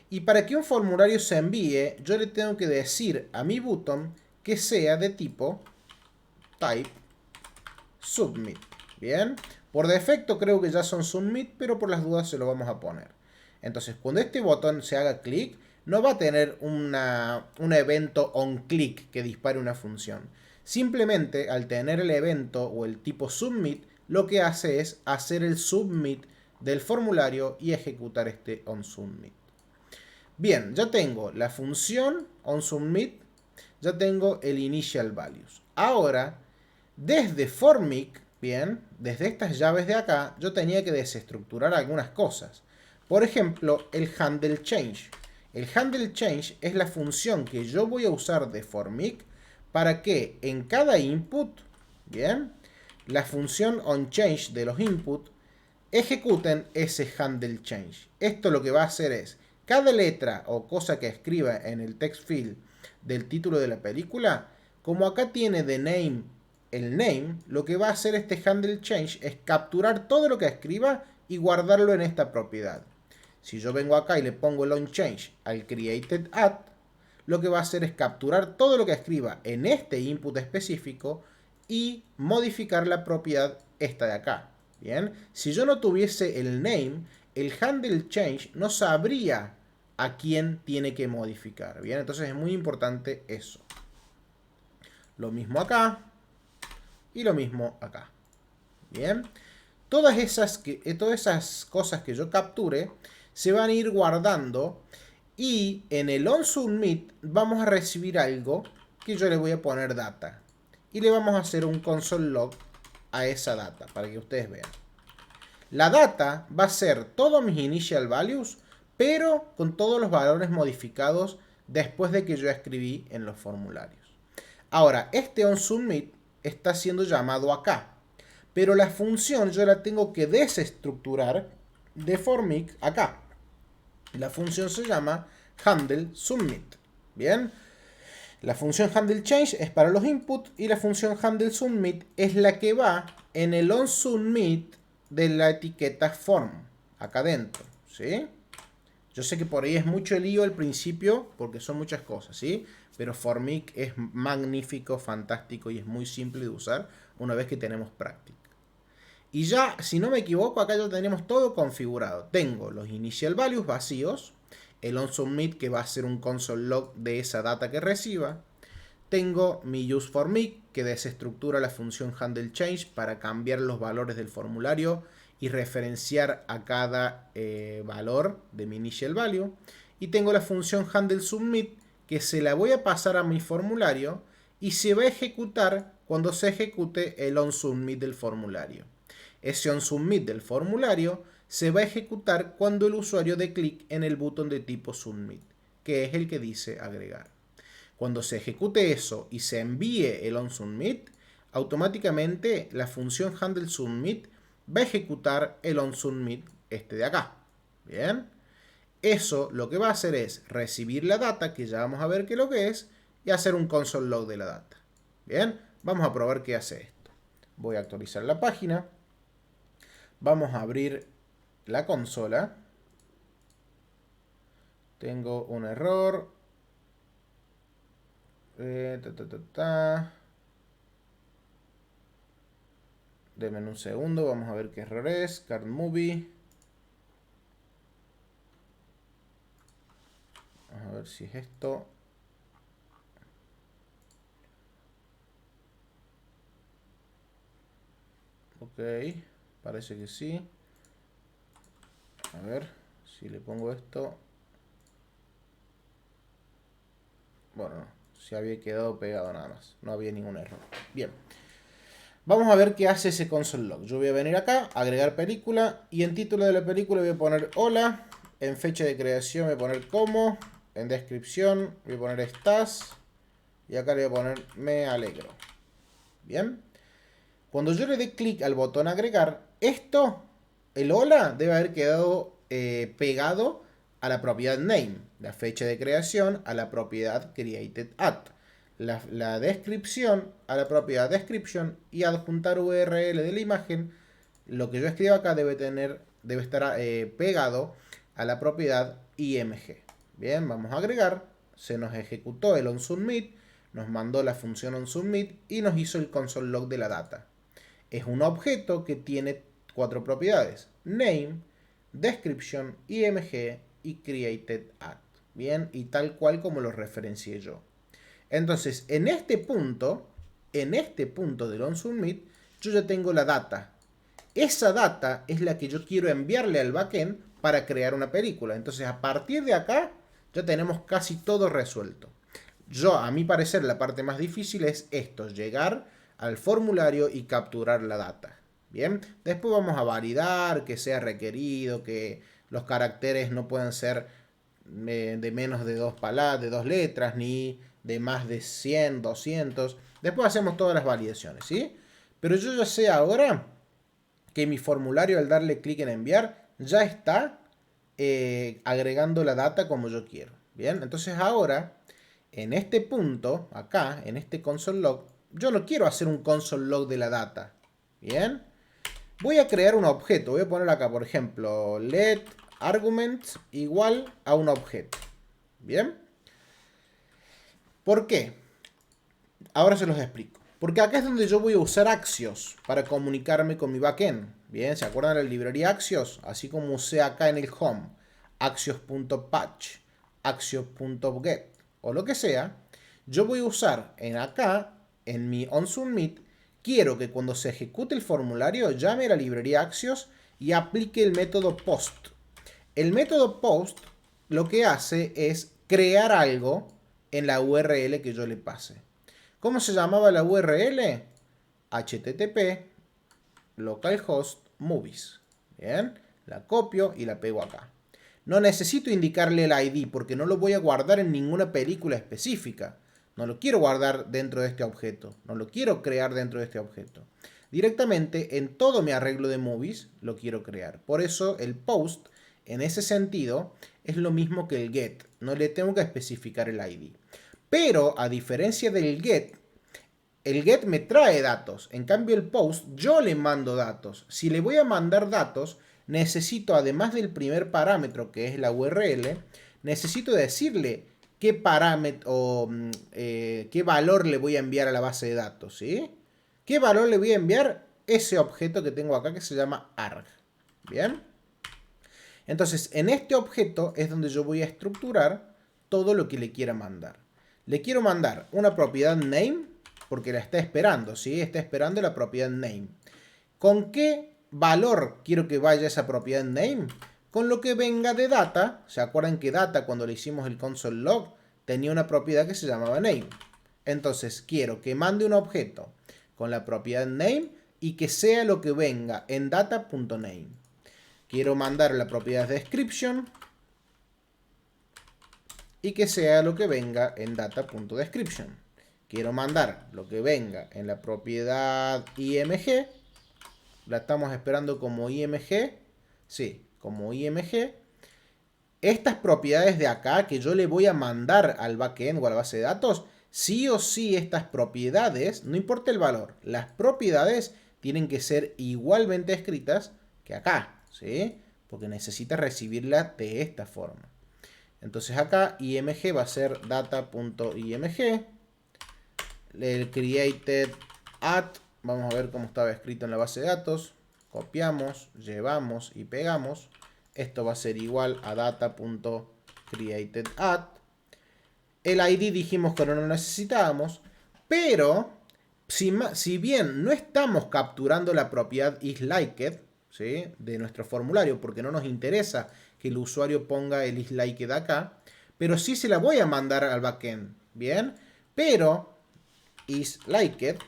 Y para que un formulario se envíe, yo le tengo que decir a mi button que sea de tipo type submit. Bien, por defecto creo que ya son submit, pero por las dudas se lo vamos a poner. Entonces, cuando este botón se haga clic, no va a tener un evento onClick que dispare una función. Simplemente, al tener el evento o el tipo submit, lo que hace es hacer el submit del formulario y ejecutar este onSubmit. Bien, ya tengo la función onSubmit, ya tengo el initial values. Ahora, desde formic, bien, desde estas llaves de acá, yo tenía que desestructurar algunas cosas. Por ejemplo, el handle change. El handle change es la función que yo voy a usar de formic para que en cada input, bien, la función onChange de los inputs ejecuten ese handle change. Esto lo que va a hacer es, cada letra o cosa que escriba en el text field del título de la película, como acá tiene de name el name, lo que va a hacer este handle change es capturar todo lo que escriba y guardarlo en esta propiedad. Si yo vengo acá y le pongo el onChange al created at, lo que va a hacer es capturar todo lo que escriba en este input específico y modificar la propiedad esta de acá. Bien, si yo no tuviese el name, el handle change no sabría a quién tiene que modificar. Bien, entonces es muy importante eso. Lo mismo acá y lo mismo acá. Bien, todas esas cosas que yo capture se van a ir guardando y en el onSubmit vamos a recibir algo que yo le voy a poner data y le vamos a hacer un console log a esa data para que ustedes vean. La data va a ser todos mis initial values, pero con todos los valores modificados después de que yo escribí en los formularios. Ahora, este onSubmit está siendo llamado acá, pero la función yo la tengo que desestructurar de formic acá. La función se llama handleSubmit. Bien, la función handleChange es para los inputs y la función handleSubmit es la que va en el onSubmit de la etiqueta form, acá adentro, ¿sí? Yo sé que por ahí es mucho lío al principio porque son muchas cosas, ¿sí? Pero formic es magnífico, fantástico y es muy simple de usar una vez que tenemos práctica. Y ya, si no me equivoco, acá ya tenemos todo configurado. Tengo los initial values vacíos el onSubmit, que va a ser un console log de esa data que reciba. Tengo mi useForMic, que desestructura la función handleChange para cambiar los valores del formulario y referenciar a cada valor de mi initial value. Y tengo la función handleSubmit, que se la voy a pasar a mi formulario y se va a ejecutar cuando se ejecute el onSubmit del formulario. Ese onSubmit del formulario se va a ejecutar cuando el usuario dé clic en el botón de tipo Submit, que es el que dice agregar. Cuando se ejecute eso y se envíe el onSubmit, automáticamente la función handleSubmit va a ejecutar el onSubmit de acá. Bien. Eso lo que va a hacer es recibir la data, que ya vamos a ver qué es lo que es, y hacer un console log de la data. Bien, vamos a probar qué hace esto. Voy a actualizar la página. Vamos a abrir la consola. Tengo un error. Denme un segundo, vamos a ver qué error es. Card Movie. Vamos a ver si es esto. Ok, parece que sí. A ver si le pongo esto. Bueno, no, se había quedado pegado nada más. No había ningún error. Bien. Vamos a ver qué hace ese console log. Yo voy a venir acá, agregar película, y en título de la película voy a poner hola. En fecha de creación voy a poner como. En descripción voy a poner estás. Y acá le voy a poner me alegro. Bien. Cuando yo le dé clic al botón agregar, el hola, debe haber quedado pegado a la propiedad name, la fecha de creación, a la propiedad created at, la descripción a la propiedad description, y adjuntar URL de la imagen. Lo que yo escribo acá debe estar pegado a la propiedad img. Bien, vamos a agregar. Se nos ejecutó el onSubmit, nos mandó la función onSubmit y nos hizo el console log de la data. Es un objeto que tiene 4 propiedades: name, description, img y createdAt. Bien, y tal cual como lo referencié yo. Entonces, en este punto del onSubmit, yo ya tengo la data. Esa data es la que yo quiero enviarle al backend para crear una película. Entonces, a partir de acá, ya tenemos casi todo resuelto. A mi parecer, la parte más difícil es esto: llegar al formulario y capturar la data. Bien, después vamos a validar que sea requerido, que los caracteres no puedan ser de menos de de 2 letras, ni de más de 100, 200. Después hacemos todas las validaciones, ¿sí? Pero yo ya sé ahora que mi formulario, al darle clic en enviar, ya está agregando la data como yo quiero. Bien, entonces ahora, en este punto, acá, en este console log, yo no quiero hacer un console log de la data. Bien, voy a crear un objeto. Voy a poner acá, por ejemplo, let arguments igual a un objeto. Bien, ¿por qué? Ahora se los explico. Porque acá es donde yo voy a usar Axios para comunicarme con mi backend. Bien, ¿se acuerdan de la librería Axios? Así como usé acá en el home axios.patch, axios.get o lo que sea, yo voy a usar acá, en mi onSubmit, quiero que cuando se ejecute el formulario llame a la librería Axios y aplique el método post. El método post lo que hace es crear algo en la URL que yo le pase. ¿Cómo se llamaba la URL? http localhost movies. Bien, la copio y la pego acá. No necesito indicarle el ID porque no lo voy a guardar en ninguna película específica. No lo quiero guardar dentro de este objeto. No lo quiero crear dentro de este objeto. Directamente en todo mi arreglo de movies lo quiero crear. Por eso el post, en ese sentido, es lo mismo que el get. No le tengo que especificar el ID. Pero a diferencia del get, el get me trae datos. En cambio el post, yo le mando datos. Si le voy a mandar datos, necesito, además del primer parámetro, que es la URL, necesito decirle qué parámetro o qué valor le voy a enviar a la base de datos, ¿sí? ¿Qué valor le voy a enviar? Ese objeto que tengo acá que se llama arg. Bien. Entonces, en este objeto es donde yo voy a estructurar todo lo que le quiera mandar. Le quiero mandar una propiedad name, porque la está esperando, ¿sí? Está esperando la propiedad name. ¿Con qué valor quiero que vaya esa propiedad name? Con lo que venga de data. ¿Se acuerdan que data, cuando le hicimos el console log, tenía una propiedad que se llamaba name? Entonces, quiero que mande un objeto con la propiedad name y que sea lo que venga en data.name. Quiero mandar la propiedad description y que sea lo que venga en data.description. Quiero mandar lo que venga en la propiedad img. La estamos esperando como img. Sí, como img. Estas propiedades de acá que yo le voy a mandar al backend o a la base de datos, sí o sí estas propiedades, no importa el valor, las propiedades tienen que ser igualmente escritas que acá, ¿sí? Porque necesita recibirla de esta forma. Entonces acá img va a ser data.img. El created at, vamos a ver cómo estaba escrito en la base de datos. Copiamos, llevamos y pegamos. Esto va a ser igual a data.createdAt. El ID dijimos que no lo necesitábamos, pero si bien no estamos capturando la propiedad isLiked, ¿sí?, de nuestro formulario, porque no nos interesa que el usuario ponga el isLiked acá, pero sí se la voy a mandar al backend, ¿bien? Pero isLiked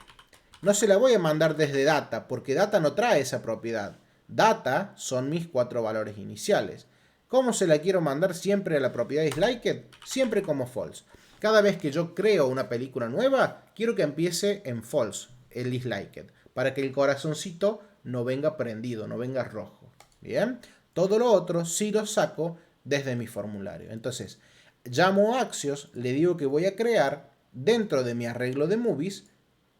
no se la voy a mandar desde data, porque data no trae esa propiedad. Data son mis 4 valores iniciales. ¿Cómo se la quiero mandar siempre a la propiedad isLiked? Siempre como false. Cada vez que yo creo una película nueva, quiero que empiece en false, el isLiked, para que el corazoncito no venga prendido, no venga rojo. ¿Bien? Todo lo otro sí lo saco desde mi formulario. Entonces, llamo a Axios, le digo que voy a crear dentro de mi arreglo de movies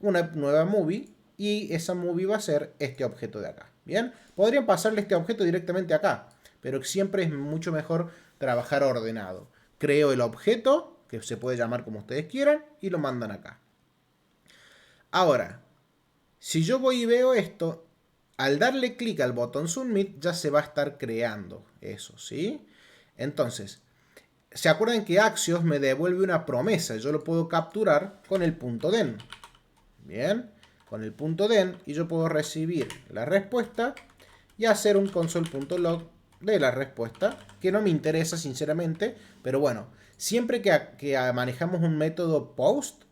una nueva movie y esa movie va a ser este objeto de acá. Bien, podrían pasarle este objeto directamente acá, pero siempre es mucho mejor trabajar ordenado. Creo el objeto, que se puede llamar como ustedes quieran, y lo mandan acá. Ahora, si yo voy y veo esto, al darle clic al botón Submit ya se va a estar creando eso, ¿sí? Entonces, ¿se acuerdan que Axios me devuelve una promesa? Yo lo puedo capturar con el punto .den. Bien, con el punto .den, y yo puedo recibir la respuesta y hacer un console.log de la respuesta, que no me interesa sinceramente, pero bueno, siempre que manejamos un método post,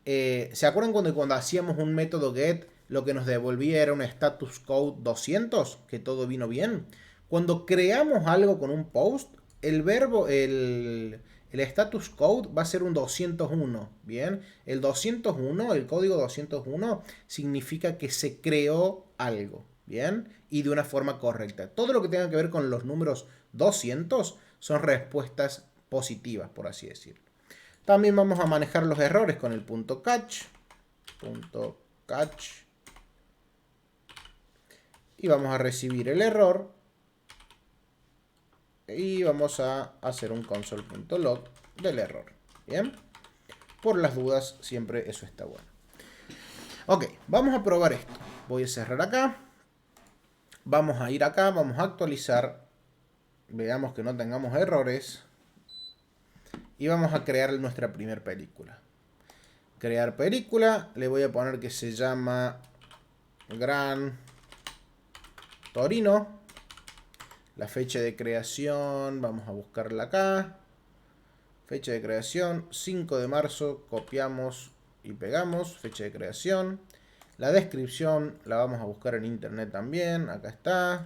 ¿se acuerdan cuando hacíamos un método get, lo que nos devolvía era un status code 200, que todo vino bien? Cuando creamos algo con un post, el verbo, el status code va a ser un 201, ¿bien? El 201, el código 201, significa que se creó algo, ¿bien? Y de una forma correcta. Todo lo que tenga que ver con los números 200 son respuestas positivas, por así decirlo. También vamos a manejar los errores con el punto catch. Y vamos a recibir el error. Y vamos a hacer un console.log del error. Bien. Por las dudas, siempre eso está bueno. Ok, vamos a probar esto. Voy a cerrar acá. Vamos a ir acá, vamos a actualizar. Veamos que no tengamos errores. Y vamos a crear nuestra primera película. Crear película. Le voy a poner que se llama Gran Torino. La fecha de creación, vamos a buscarla acá. Fecha de creación, 5 de marzo, copiamos y pegamos, fecha de creación. La descripción la vamos a buscar en internet también, acá está.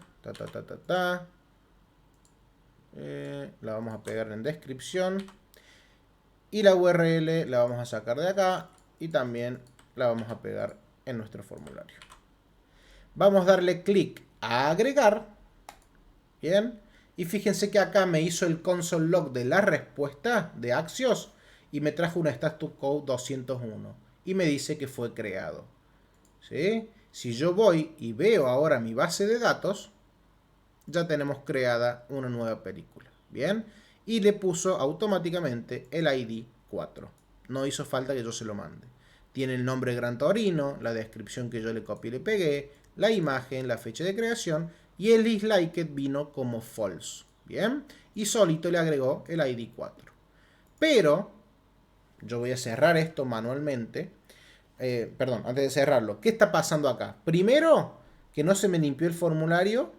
La vamos a pegar en descripción. Y la URL la vamos a sacar de acá y también la vamos a pegar en nuestro formulario. Vamos a darle clic a agregar. Bien, y fíjense que acá me hizo el console log de la respuesta de Axios y me trajo un status code 201 y me dice que fue creado. ¿Sí? Si yo voy y veo ahora mi base de datos, ya tenemos creada una nueva película. Bien, y le puso automáticamente el ID 4. No hizo falta que yo se lo mande. Tiene el nombre Gran Torino, la descripción que yo le copié y le pegué, la imagen, la fecha de creación y el isLikeIt vino como false. Bien, y solito le agregó el ID 4. Pero yo voy a cerrar esto manualmente. Perdón, antes de cerrarlo, ¿qué está pasando acá? Primero, que no se me limpió el formulario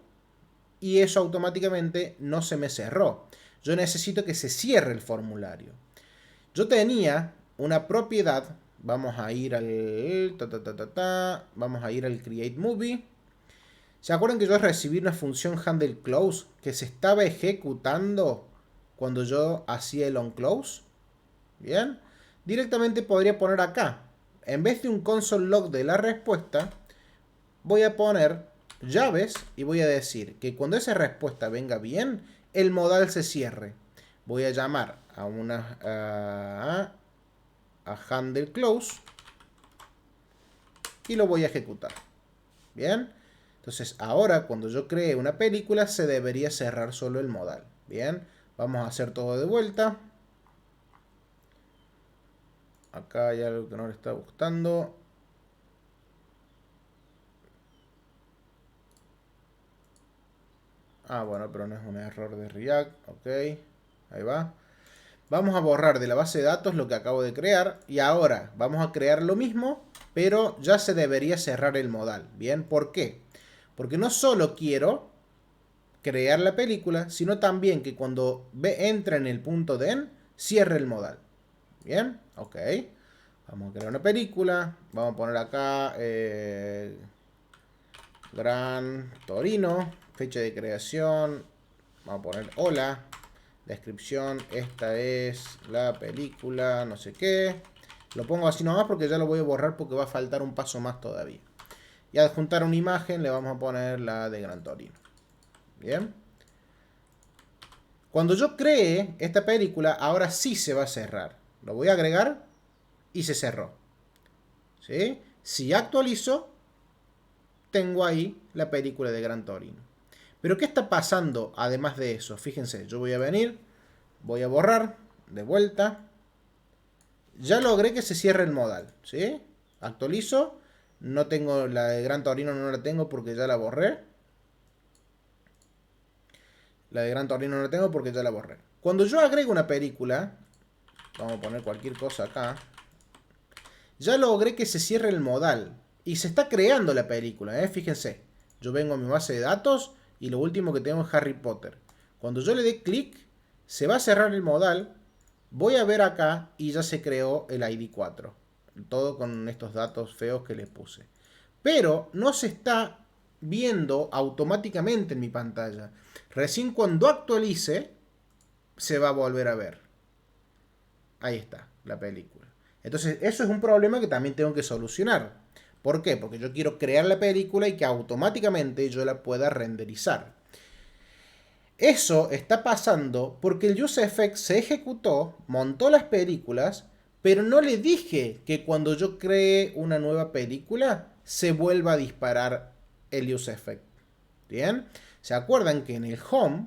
y eso automáticamente no se me cerró. Yo necesito que se cierre el formulario. Yo tenía una propiedad. Vamos a ir al... vamos a ir al Create Movie. ¿Se acuerdan que yo recibí una función handleClose que se estaba ejecutando cuando yo hacía el onClose? Bien. Directamente podría poner acá. En vez de un console log de la respuesta, voy a poner llaves y voy a decir que cuando esa respuesta venga bien, el modal se cierre. Voy a llamar a una a handleClose y lo voy a ejecutar. Bien. Entonces ahora cuando yo cree una película se debería cerrar solo el modal. Bien. Vamos a hacer todo de vuelta. Acá hay algo que no le está gustando. Ah, bueno, pero no es un error de React. Ok, ahí va. Vamos a borrar de la base de datos lo que acabo de crear. Y ahora vamos a crear lo mismo, pero ya se debería cerrar el modal. Bien, ¿por qué? Porque no solo quiero crear la película, sino también que cuando entra en el punto de en, cierre el modal. Bien, ok. Vamos a crear una película. Vamos a poner acá Gran Torino. Fecha de creación. Vamos a poner hola. Descripción. Esta es la película. No sé qué. Lo pongo así nomás porque ya lo voy a borrar porque va a faltar un paso más todavía. Y adjuntar una imagen le vamos a poner la de Gran Torino. Bien. Cuando yo cree esta película, ahora sí se va a cerrar. Lo voy a agregar y se cerró. ¿Sí? Si actualizo, tengo ahí la película de Gran Torino. Pero ¿qué está pasando además de eso? Fíjense, yo voy a venir, voy a borrar, de vuelta. Ya logré que se cierre el modal, ¿sí? Actualizo, no tengo la de Gran Torino, no la tengo porque ya la borré. La de Gran Torino no la tengo porque ya la borré. Cuando yo agrego una película, vamos a poner cualquier cosa acá, ya logré que se cierre el modal. Y se está creando la película, ¿eh? Fíjense. Yo vengo a mi base de datos y lo último que tengo es Harry Potter. Cuando yo le dé clic, se va a cerrar el modal. Voy a ver acá y ya se creó el ID 4. Todo con estos datos feos que le puse. Pero no se está viendo automáticamente en mi pantalla. Recién cuando actualice, se va a volver a ver. Ahí está, la película. Entonces, eso es un problema que también tengo que solucionar. ¿Por qué? Porque yo quiero crear la película y que automáticamente yo la pueda renderizar. Eso está pasando porque el UseEffect se ejecutó, montó las películas, pero no le dije que cuando yo cree una nueva película se vuelva a disparar el UseEffect. ¿Bien? ¿Se acuerdan que en el home,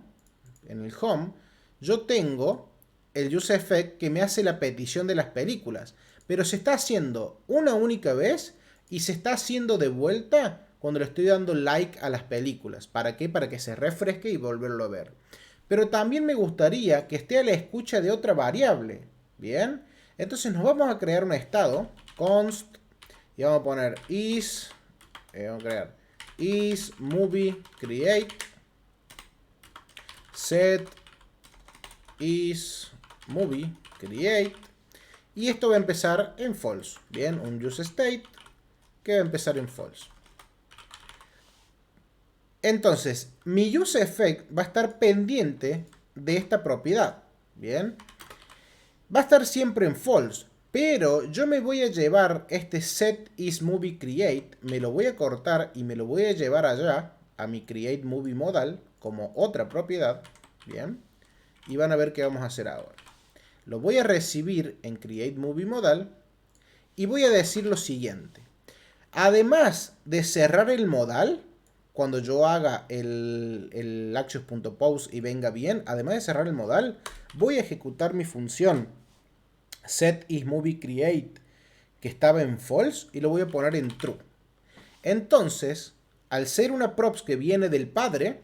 yo tengo el UseEffect que me hace la petición de las películas, pero se está haciendo una única vez y se está haciendo de vuelta cuando le estoy dando like a las películas. ¿Para qué? Para que se refresque y volverlo a ver. Pero también me gustaría que esté a la escucha de otra variable. ¿Bien? Entonces nos vamos a crear un estado, const, y vamos a poner vamos a crear is movie create set is movie create, y esto va a empezar en false. Bien, un useState que va a empezar en false. Entonces, mi useEffect va a estar pendiente de esta propiedad. Bien, va a estar siempre en false, pero yo me voy a llevar este setIsMovieCreate, me lo voy a cortar y me lo voy a llevar allá a mi createMovieModal como otra propiedad. Bien, y van a ver qué vamos a hacer ahora. Lo voy a recibir en createMovieModal y voy a decir lo siguiente. Además de cerrar el modal, cuando yo haga el actions.pose y venga bien, además de cerrar el modal, voy a ejecutar mi función setIsMovieCreate que estaba en false y lo voy a poner en true. Entonces, al ser una props que viene del padre,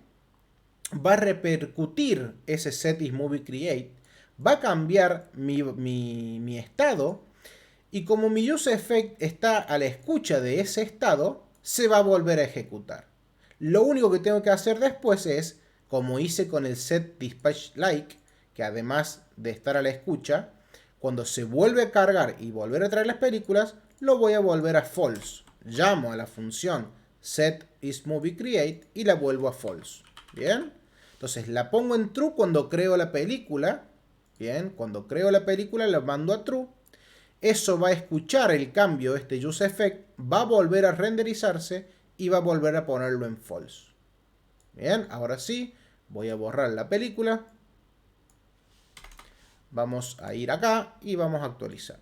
va a repercutir ese setIsMovieCreate, va a cambiar mi estado, y como mi useEffect está a la escucha de ese estado, se va a volver a ejecutar. Lo único que tengo que hacer después es, como hice con el setDispatchLike, que además de estar a la escucha, cuando se vuelve a cargar y volver a traer las películas, lo voy a volver a false. Llamo a la función setIsMovieCreate y la vuelvo a false. ¿Bien? Entonces la pongo en true cuando creo la película. Bien, cuando creo la película la mando a true. Eso va a escuchar el cambio, este useEffect, va a volver a renderizarse y va a volver a ponerlo en false. Bien, ahora sí, voy a borrar la película. Vamos a ir acá y vamos a actualizar.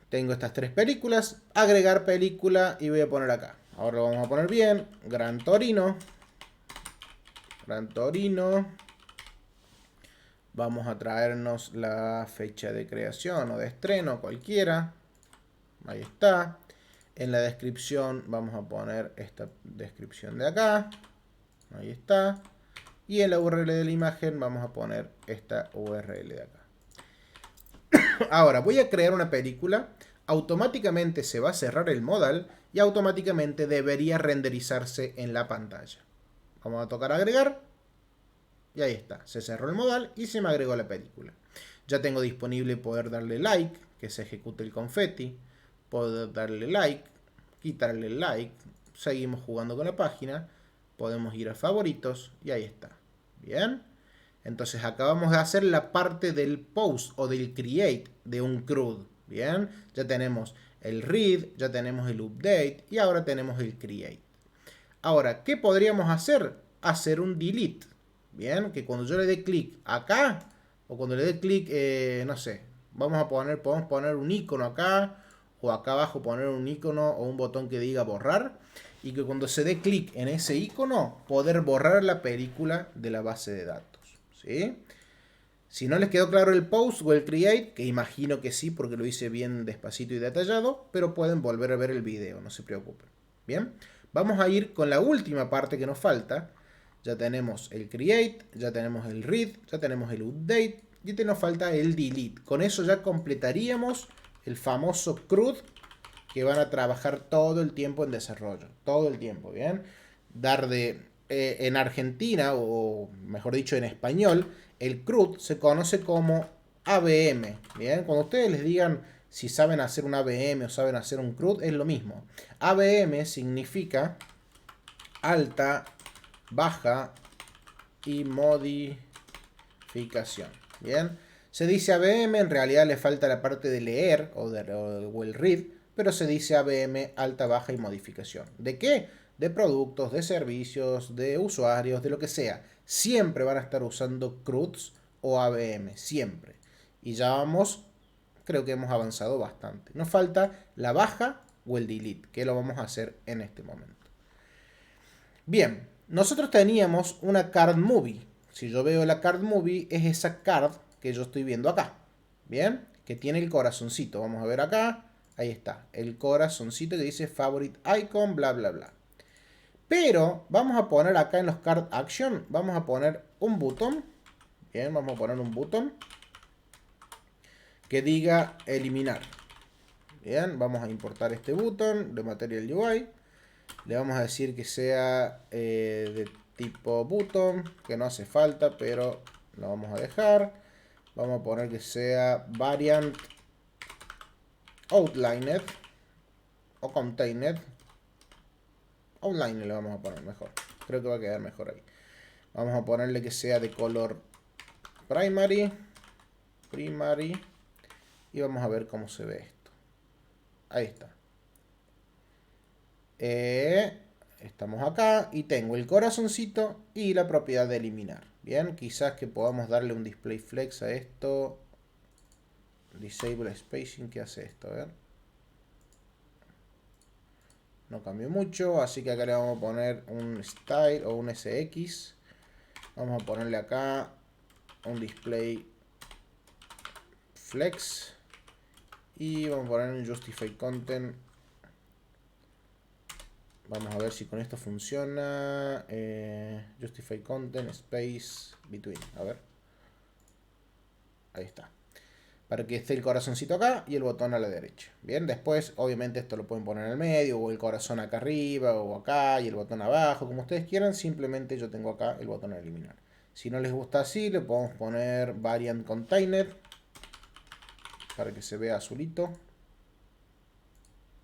Tengo estas tres películas, agregar película y voy a poner acá. Ahora lo vamos a poner bien, Gran Torino. Gran Torino. Vamos a traernos la fecha de creación o de estreno, cualquiera. Ahí está. En la descripción vamos a poner esta descripción de acá. Ahí está. Y en la URL de la imagen vamos a poner esta URL de acá. Ahora voy a crear una película. Automáticamente se va a cerrar el modal y automáticamente debería renderizarse en la pantalla. Vamos a tocar agregar. Y ahí está. Se cerró el modal y se me agregó la película. Ya tengo disponible poder darle like, que se ejecute el confeti. Poder darle like, quitarle el like. Seguimos jugando con la página. Podemos ir a favoritos y ahí está. Bien. Entonces acabamos de hacer la parte del post o del create de un CRUD. Bien. Ya tenemos el read, ya tenemos el update y ahora tenemos el create. Ahora, ¿qué podríamos hacer? Hacer un delete. Bien, que cuando yo le dé clic acá, o cuando le dé clic, no sé, podemos poner un icono acá, o acá abajo poner un icono o un botón que diga borrar, y que cuando se dé clic en ese icono, poder borrar la película de la base de datos. ¿Sí? Si no les quedó claro el post o el create, que imagino que sí, porque lo hice bien despacito y detallado, pero pueden volver a ver el video, no se preocupen. Bien, vamos a ir con la última parte que nos falta. Ya tenemos el create, ya tenemos el read, ya tenemos el update y nos falta el delete. Con eso ya completaríamos el famoso CRUD que van a trabajar todo el tiempo en desarrollo. Todo el tiempo, ¿bien? En Argentina, o mejor dicho en español, el CRUD se conoce como ABM, ¿bien? Cuando ustedes les digan si saben hacer un ABM o saben hacer un CRUD, es lo mismo. ABM significa alta, baja y modificación, ¿bien? Se dice ABM, en realidad le falta la parte de leer o el read, pero se dice ABM, alta, baja y modificación. ¿De qué? De productos, de servicios, de usuarios, de lo que sea. Siempre van a estar usando CRUDs o ABM, siempre. Y ya vamos, creo que hemos avanzado bastante. Nos falta la baja o el delete, que lo vamos a hacer en este momento. Bien, nosotros teníamos una card movie. Si yo veo la card movie, es esa card que yo estoy viendo acá. Bien, que tiene el corazoncito. Vamos a ver acá. Ahí está, el corazoncito que dice favorite icon, bla, bla, bla. Pero vamos a poner acá en los card action, vamos a poner un botón. Bien, vamos a poner un botón que diga eliminar. Bien, vamos a importar este botón de Material UI. Le vamos a decir que sea de tipo button, que no hace falta, pero lo vamos a dejar. Vamos a poner que sea variant outlined o contained. Outline le vamos a poner mejor. Creo que va a quedar mejor ahí. Vamos a ponerle que sea de color primary. Y vamos a ver cómo se ve esto. Ahí está. Estamos acá y tengo el corazoncito y la propiedad de eliminar. Bien, quizás que podamos darle un display flex a esto. Disable spacing, ¿qué hace esto? A ver. No cambió mucho, así que acá le vamos a poner un style o un SX. Vamos a ponerle acá un display flex. Y vamos a poner un justify content Vamos a ver si con esto funciona. Justify content, space, between. A ver. Ahí está. Para que esté el corazoncito acá y el botón a la derecha. Bien, después obviamente esto lo pueden poner en el medio, o el corazón acá arriba, o acá, y el botón abajo, como ustedes quieran. Simplemente yo tengo acá el botón a eliminar. Si no les gusta así, le podemos poner variant container, para que se vea azulito.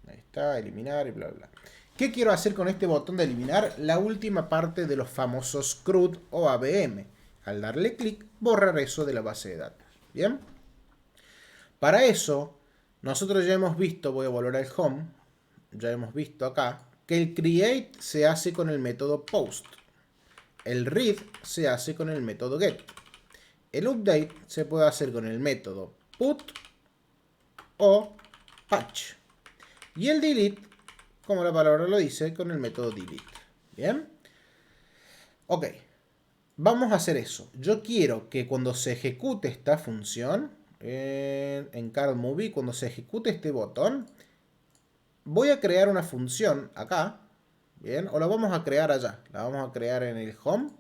Ahí está, eliminar y bla bla. ¿Qué quiero hacer con este botón de eliminar? La última parte de los famosos CRUD o ABM. Al darle clic, borrar eso de la base de datos. Bien. Para eso, nosotros ya hemos visto, voy a volver al home, ya hemos visto acá, que el create se hace con el método post. El read se hace con el método get. El update se puede hacer con el método put o patch. Y el delete, como la palabra lo dice, con el método delete. ¿Bien? Ok. Vamos a hacer eso. Yo quiero que cuando se ejecute esta función, en CardMovie, cuando se ejecute este botón, voy a crear una función acá, ¿bien? O la vamos a crear allá. La vamos a crear en el home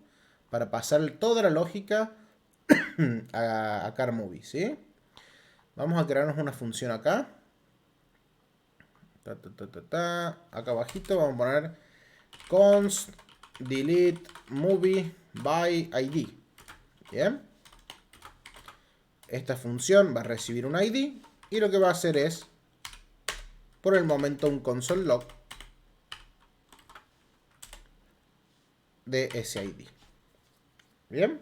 para pasar toda la lógica a CardMovie, ¿sí? Vamos a crearnos una función acá. Acá abajito vamos a poner const delete movie by ID. Bien. Esta función va a recibir un ID y lo que va a hacer es, por el momento, un console log de ese ID. Bien.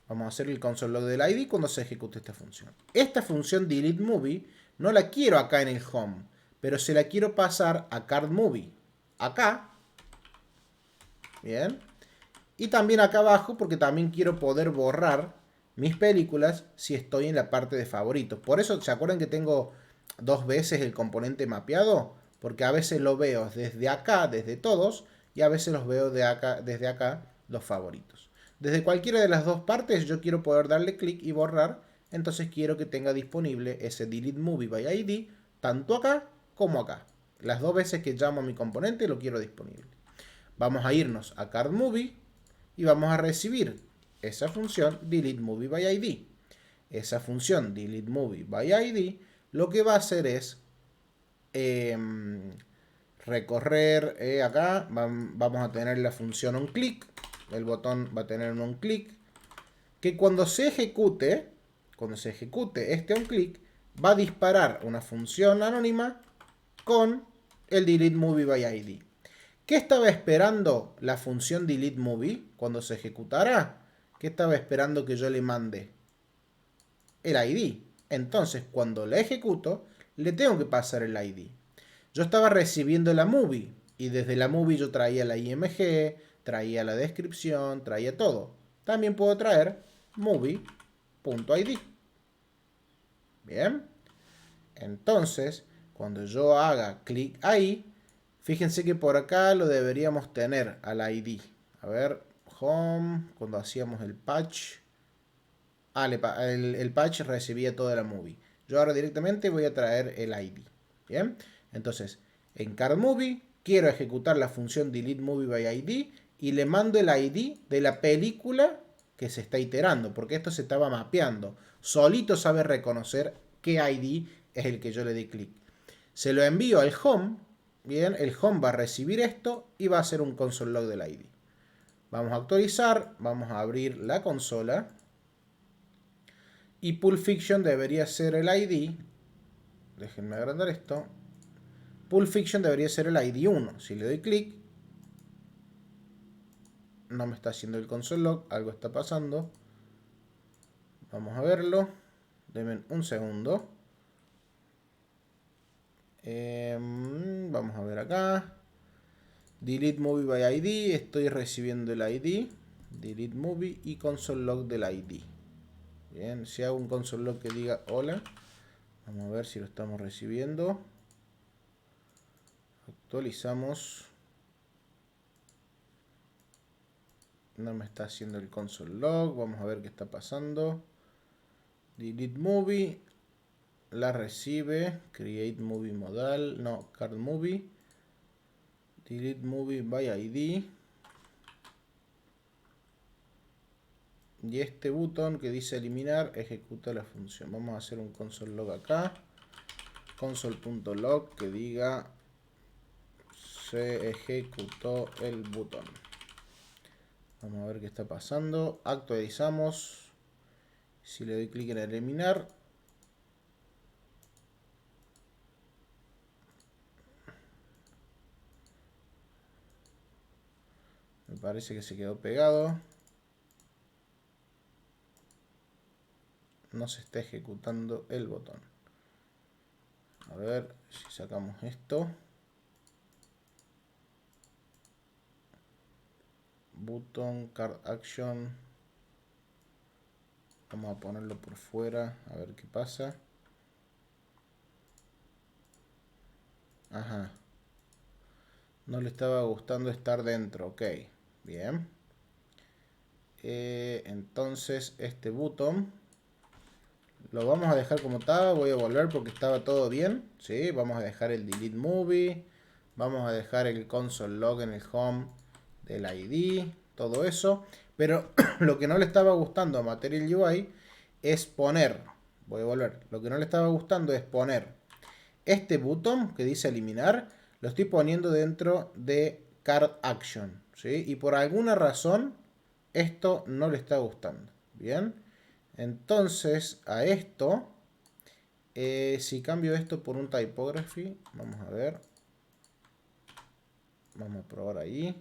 Vamos a hacer el console log del ID cuando se ejecute esta función. Esta función delete movie no la quiero acá en el home, pero se la quiero pasar a CardMovie. Acá. Bien. Y también acá abajo, porque también quiero poder borrar mis películas si estoy en la parte de favoritos. Por eso, ¿se acuerdan que tengo dos veces el componente mapeado? Porque a veces lo veo desde acá, desde todos, y a veces los veo desde acá, los favoritos. Desde cualquiera de las dos partes yo quiero poder darle clic y borrar, entonces quiero que tenga disponible ese delete movie by ID, tanto acá como acá. Las dos veces que llamo a mi componente lo quiero disponible. Vamos a irnos a CardMovie y vamos a recibir esa función delete movie by ID. Esa función delete movie by ID lo que va a hacer es recorrer acá. Vamos a tener la función onClick. El botón va a tener un onClick que cuando se ejecute este onClick va a disparar una función anónima con el delete movie by ID. ¿Qué estaba esperando la función delete movie cuando se ejecutara? ¿Qué estaba esperando que yo le mande? El ID. Entonces, cuando la ejecuto, le tengo que pasar el ID. Yo estaba recibiendo la movie y desde la movie yo traía la IMG, traía la descripción, traía todo. También puedo traer movie.id. Bien. Entonces, cuando yo haga clic ahí, fíjense que por acá lo deberíamos tener al ID. A ver, home, cuando hacíamos el patch. El patch recibía toda la movie. Yo ahora directamente voy a traer el ID. Bien, entonces en CardMovie quiero ejecutar la función delete movie by ID y le mando el ID de la película que se está iterando, porque esto se estaba mapeando. Solito sabe reconocer qué ID es el que yo le di clic. Se lo envío al home. Bien, el home va a recibir esto y va a hacer un console log del ID. Vamos a actualizar, vamos a abrir la consola. Y Pulp Fiction debería ser el ID. Déjenme agrandar esto. Pulp Fiction debería ser el ID 1. Si le doy clic, no me está haciendo el console log. Algo está pasando. Vamos a verlo. Denme un segundo. Vamos a ver acá. Delete movie by ID. Estoy recibiendo el ID. Delete movie y console log del ID. Bien, si hago un console log que diga hola. Vamos a ver si lo estamos recibiendo. Actualizamos. No me está haciendo el console log. Vamos a ver qué está pasando. Delete movie. La recibe. Create movie modal. No, CardMovie. delete movie by ID. Y este botón que dice eliminar ejecuta la función. Vamos a hacer un console log acá. Console.log que diga se ejecutó el botón. Vamos a ver qué está pasando. Actualizamos. Si le doy clic en eliminar, me parece que se quedó pegado. No se está ejecutando el botón. A ver si sacamos esto. Button, card action. Vamos a ponerlo por fuera, a ver qué pasa. Ajá. No le estaba gustando estar dentro, ok. Bien. Entonces este botón lo vamos a dejar como estaba. Voy a volver porque estaba todo bien. ¿Sí? Vamos a dejar el delete movie. Vamos a dejar el console log en el home del ID. Todo eso. Pero lo que no le estaba gustando a Material UI es poner. Voy a volver. Lo que no le estaba gustando es poner este botón que dice eliminar. Lo estoy poniendo dentro de Card Action. ¿Sí? Y por alguna razón esto no le está gustando. Bien. Entonces a esto, si cambio esto por un typography, vamos a ver. Vamos a probar ahí.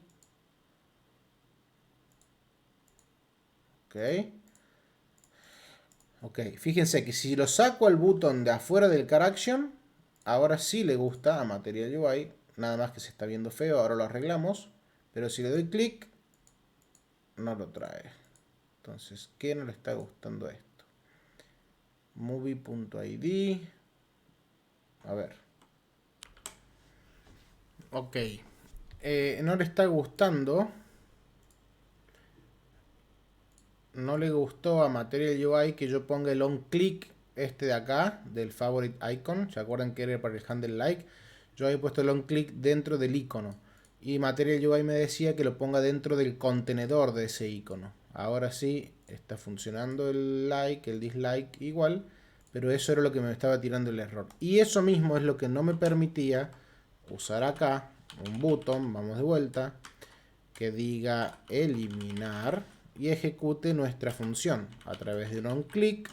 Ok. Ok, fíjense que si lo saco al botón de afuera del Car Action, ahora sí le gusta a Material UI. Nada más que se está viendo feo, ahora lo arreglamos. Pero si le doy clic, no lo trae. Entonces, ¿qué no le está gustando a esto? Movie.id. A ver. Ok. No le está gustando. No le gustó a Material UI que yo ponga el on click este de acá, del favorite icon. ¿Se acuerdan que era para el handle like? Yo había puesto el on click dentro del icono. Y Material UI me decía que lo ponga dentro del contenedor de ese icono. Ahora sí está funcionando el like, el dislike igual. Pero eso era lo que me estaba tirando el error. Y eso mismo es lo que no me permitía usar acá un botón, vamos de vuelta, que diga eliminar y ejecute nuestra función a través de un onClick.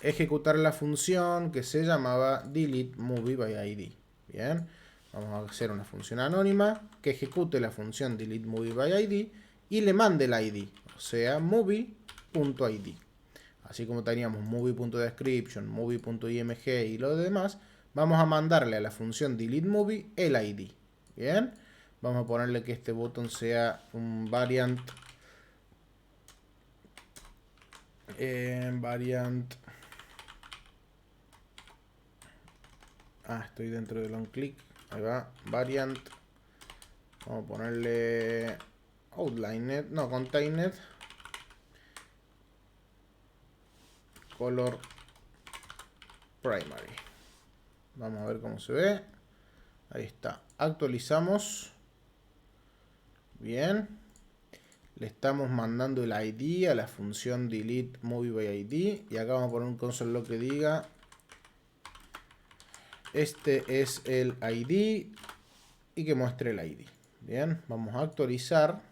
Ejecutar la función que se llamaba delete movie by ID. Bien, vamos a hacer una función anónima que ejecute la función delete movie by ID y le mande el ID, o sea, movie.id. Así como teníamos movie.description, movie.img y lo demás, vamos a mandarle a la función delete movie el ID. Bien, vamos a ponerle que este botón sea un variant. Estoy dentro del onClick. Ahí va, variant. Vamos a ponerle outline, no, container. Color primary. Vamos a ver cómo se ve. Ahí está. Actualizamos. Bien. Le estamos mandando el ID a la función delete movie by ID. Y acá vamos a poner un console log que diga este es el ID y que muestre el ID. Bien, vamos a actualizar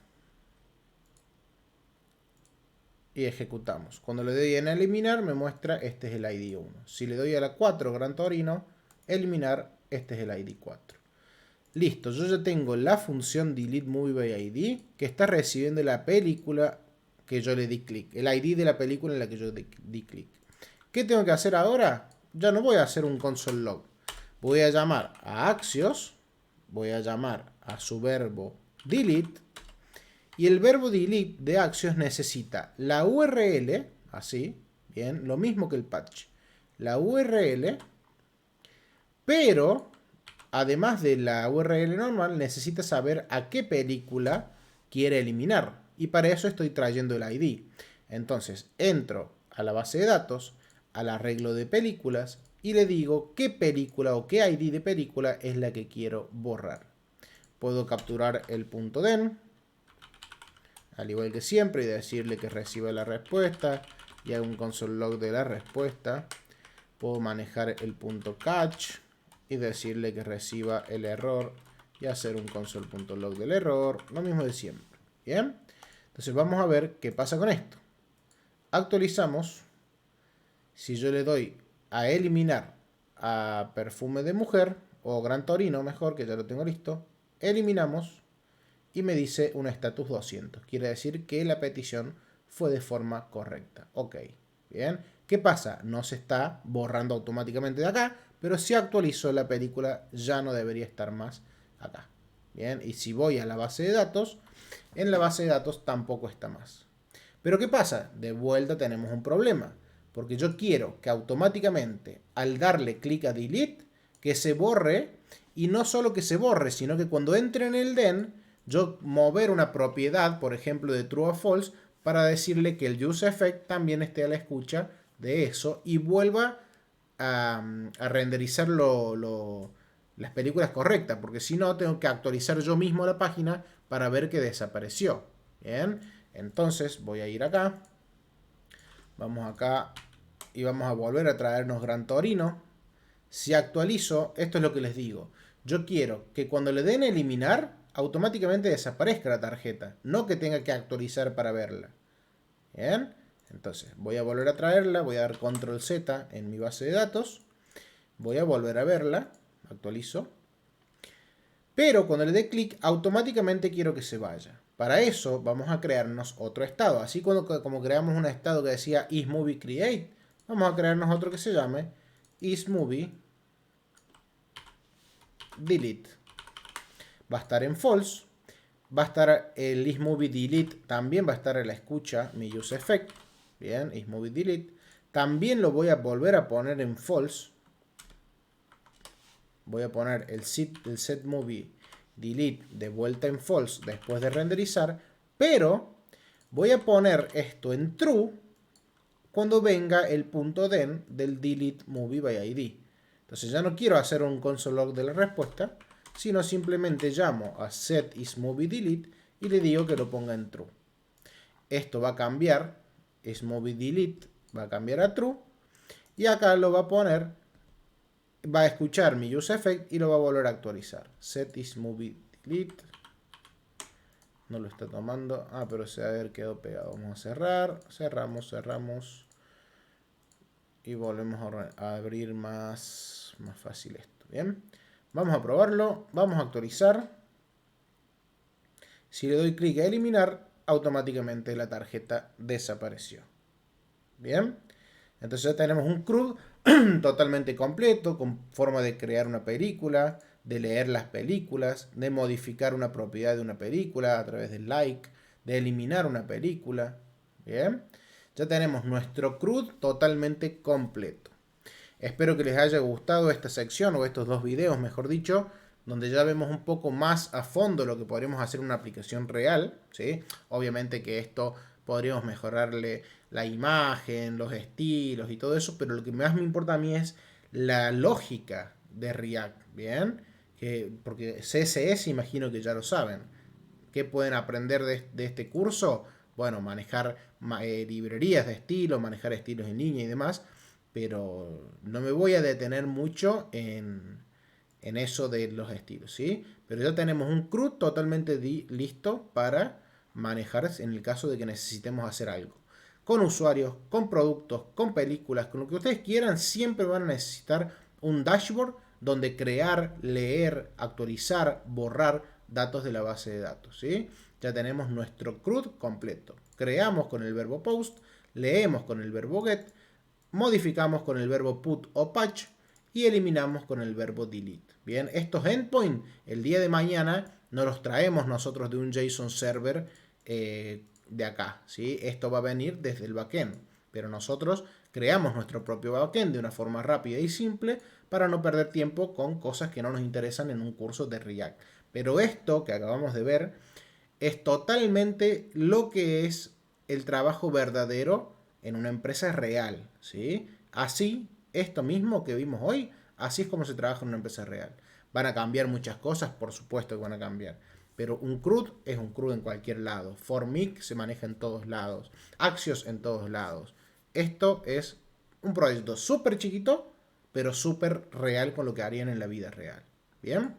y ejecutamos. Cuando le doy en eliminar me muestra este es el ID 1. Si le doy a la 4 Gran Torino, eliminar, este es el ID 4. Listo, yo ya tengo la función delete movie by ID que está recibiendo la película que yo le di clic. El ID de la película en la que yo di clic. ¿Qué tengo que hacer ahora? Ya no voy a hacer un console log. Voy a llamar a Axios. Voy a llamar a su verbo delete. Y el verbo delete de Axios necesita la URL, así, bien, lo mismo que el patch. La URL, pero además de la URL normal, necesita saber a qué película quiere eliminar. Y para eso estoy trayendo el ID. Entonces, entro a la base de datos, al arreglo de películas, y le digo qué película o qué ID de película es la que quiero borrar. puedo capturar el punto .den, al igual que siempre, y decirle que reciba la respuesta, y hago un console log de la respuesta. Puedo manejar el punto catch y decirle que reciba el error y hacer un console.log del error, lo mismo de siempre. Bien, entonces vamos a ver qué pasa con esto. Actualizamos. Si yo le doy a eliminar a perfume de mujer, o Gran Torino mejor, que ya lo tengo listo, eliminamos y me dice un status 200. Quiere decir que la petición fue de forma correcta. Ok, bien. ¿Qué pasa? No se está borrando automáticamente de acá, pero si actualizo la película ya no debería estar más acá. Bien, y si voy a la base de datos, en la base de datos tampoco está más. Pero ¿qué pasa? De vuelta tenemos un problema, porque yo quiero que automáticamente al darle clic a delete, que se borre, y no solo que se borre, sino que cuando entre en el den, yo mover una propiedad, por ejemplo de true o false, para decirle que el useEffect también esté a la escucha de eso y vuelva a renderizar las películas correctas, porque si no tengo que actualizar yo mismo la página para ver que desapareció. Bien, entonces voy a ir acá, vamos acá y vamos a volver a traernos Gran Torino. Si actualizo, esto es lo que les digo, yo quiero que cuando le den a eliminar automáticamente desaparezca la tarjeta, no que tenga que actualizar para verla. Bien, entonces voy a volver a traerla, voy a dar control Z en mi base de datos, voy a volver a verla, actualizo, pero cuando le dé clic automáticamente quiero que se vaya. Para eso vamos a crearnos otro estado, así como creamos un estado que decía isMovieCreate, vamos a crearnos otro que se llame isMovieDelete. Va a estar en false, va a estar el isMovieDelete, también va a estar en la escucha mi useEffect. Bien, isMovieDelete. También lo voy a volver a poner en false. Voy a poner el setMovieDelete de vuelta en false después de renderizar. Pero voy a poner esto en true cuando venga el punto .den del delete movie by ID. Entonces ya no quiero hacer un console log de la respuesta, sino simplemente llamo a setIsMovieDelete y le digo que lo ponga en true. Esto va a cambiar, isMovieDelete va a cambiar a true, y acá lo va a poner, va a escuchar mi useEffect y lo va a volver a actualizar. setIsMovieDelete, no lo está tomando, pero se debe haber quedado pegado. Vamos a cerrar, cerramos y volvemos a abrir más fácil esto. Bien, vamos a probarlo, vamos a actualizar. Si le doy clic a eliminar, automáticamente la tarjeta desapareció. Bien, entonces ya tenemos un CRUD totalmente completo, con forma de crear una película, de leer las películas, de modificar una propiedad de una película a través del like, de eliminar una película. Bien, ya tenemos nuestro CRUD totalmente completo. Espero que les haya gustado esta sección, o estos dos videos, mejor dicho, donde ya vemos un poco más a fondo lo que podríamos hacer en una aplicación real, ¿sí? Obviamente que esto podríamos mejorarle la imagen, los estilos y todo eso, pero lo que más me importa a mí es la lógica de React, ¿bien? Porque CSS imagino que ya lo saben. ¿Qué pueden aprender de este curso? Bueno, manejar librerías de estilo, manejar estilos en línea y demás, pero no me voy a detener mucho en eso de los estilos, ¿sí? Pero ya tenemos un CRUD totalmente listo para manejar en el caso de que necesitemos hacer algo. Con usuarios, con productos, con películas, con lo que ustedes quieran, siempre van a necesitar un dashboard donde crear, leer, actualizar, borrar datos de la base de datos, ¿sí? Ya tenemos nuestro CRUD completo. Creamos con el verbo post, leemos con el verbo get, modificamos con el verbo put o patch y eliminamos con el verbo delete. Bien, estos endpoints el día de mañana nos los traemos nosotros de un JSON server de acá, ¿sí? Esto va a venir desde el backend, pero nosotros creamos nuestro propio backend de una forma rápida y simple para no perder tiempo con cosas que no nos interesan en un curso de React. Pero esto que acabamos de ver es totalmente lo que es el trabajo verdadero en una empresa real, ¿sí? Así, esto mismo que vimos hoy, así es como se trabaja en una empresa real. ¿Van a cambiar muchas cosas? Por supuesto que van a cambiar. Pero un CRUD es un CRUD en cualquier lado. Formic se maneja en todos lados. Axios en todos lados. Esto es un proyecto súper chiquito, pero súper real con lo que harían en la vida real. Bien.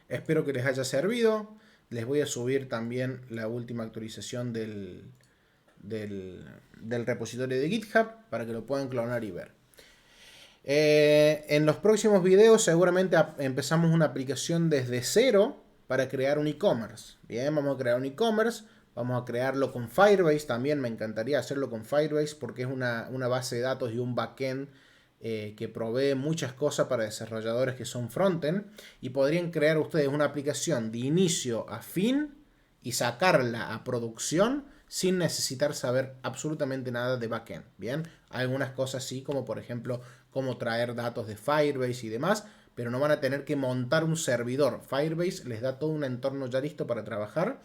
Espero que les haya servido. Les voy a subir también la última actualización del repositorio de GitHub para que lo puedan clonar y ver. En los próximos videos seguramente empezamos una aplicación desde cero para crear un e-commerce. Bien, vamos a crear un e-commerce. Vamos a crearlo con Firebase también. Me encantaría hacerlo con Firebase porque es una base de datos y un backend que provee muchas cosas para desarrolladores que son frontend. Y podrían crear ustedes una aplicación de inicio a fin y sacarla a producción sin necesitar saber absolutamente nada de backend. Bien, hay algunas cosas sí, como por ejemplo cómo traer datos de Firebase y demás, pero no van a tener que montar un servidor. Firebase les da todo un entorno ya listo para trabajar,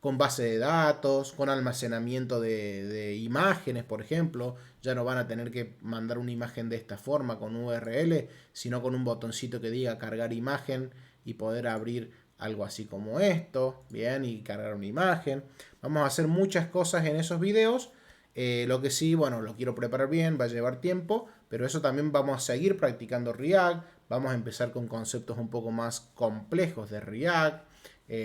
con base de datos, con almacenamiento de imágenes, por ejemplo. Ya no van a tener que mandar una imagen de esta forma con URL, sino con un botoncito que diga cargar imagen y poder abrir algo así como esto, bien, y cargar una imagen. Vamos a hacer muchas cosas en esos videos. Lo que sí, bueno, lo quiero preparar bien, va a llevar tiempo, pero eso también vamos a seguir practicando React. Vamos a empezar con conceptos un poco más complejos de React,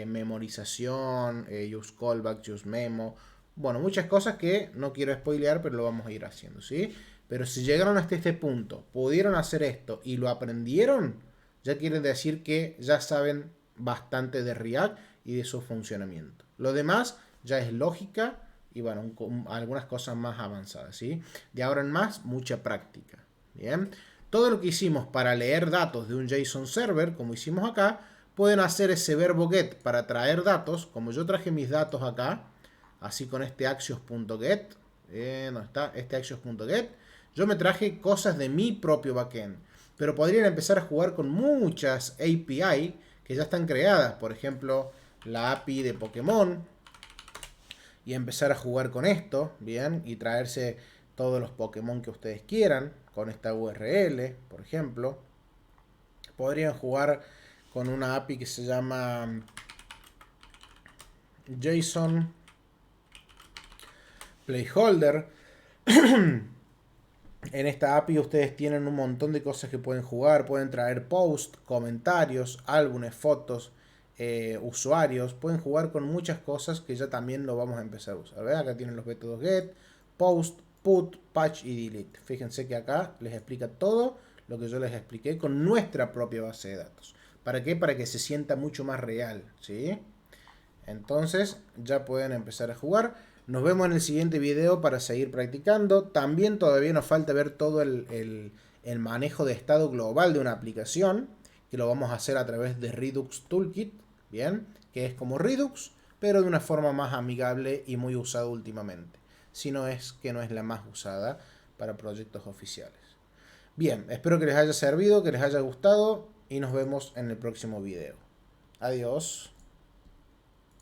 memorización, use callback, use memo. Bueno, muchas cosas que no quiero spoilear, pero lo vamos a ir haciendo, ¿sí? Pero si llegaron hasta este punto, pudieron hacer esto y lo aprendieron, ya quiere decir que ya saben bastante de React y de su funcionamiento. Lo demás ya es lógica y bueno, algunas cosas más avanzadas, ¿sí? De ahora en más, mucha práctica, ¿bien? Todo lo que hicimos para leer datos de un JSON server, como hicimos acá, pueden hacer ese verbo get para traer datos, como yo traje mis datos acá, así con este axios.get, ¿dónde está? Este axios.get, yo me traje cosas de mi propio backend, pero podrían empezar a jugar con muchas API que ya están creadas, por ejemplo, la API de Pokémon, y empezar a jugar con esto, bien, y traerse todos los Pokémon que ustedes quieran, con esta URL, por ejemplo. Podrían jugar con una API que se llama JSON Placeholder. En esta API ustedes tienen un montón de cosas que pueden jugar. Pueden traer posts, comentarios, álbumes, fotos, usuarios. Pueden jugar con muchas cosas que ya también lo vamos a empezar a usar. ¿Ven? Acá tienen los métodos get, post, put, patch y delete. Fíjense que acá les explica todo lo que yo les expliqué con nuestra propia base de datos. ¿Para qué? Para que se sienta mucho más real, ¿sí? Entonces ya pueden empezar a jugar. Nos vemos en el siguiente video para seguir practicando. También todavía nos falta ver todo el manejo de estado global de una aplicación, que lo vamos a hacer a través de Redux Toolkit, ¿bien? Que es como Redux, pero de una forma más amigable y muy usada últimamente. Si no es que no es la más usada para proyectos oficiales. Bien, espero que les haya servido, que les haya gustado y nos vemos en el próximo video. Adiós.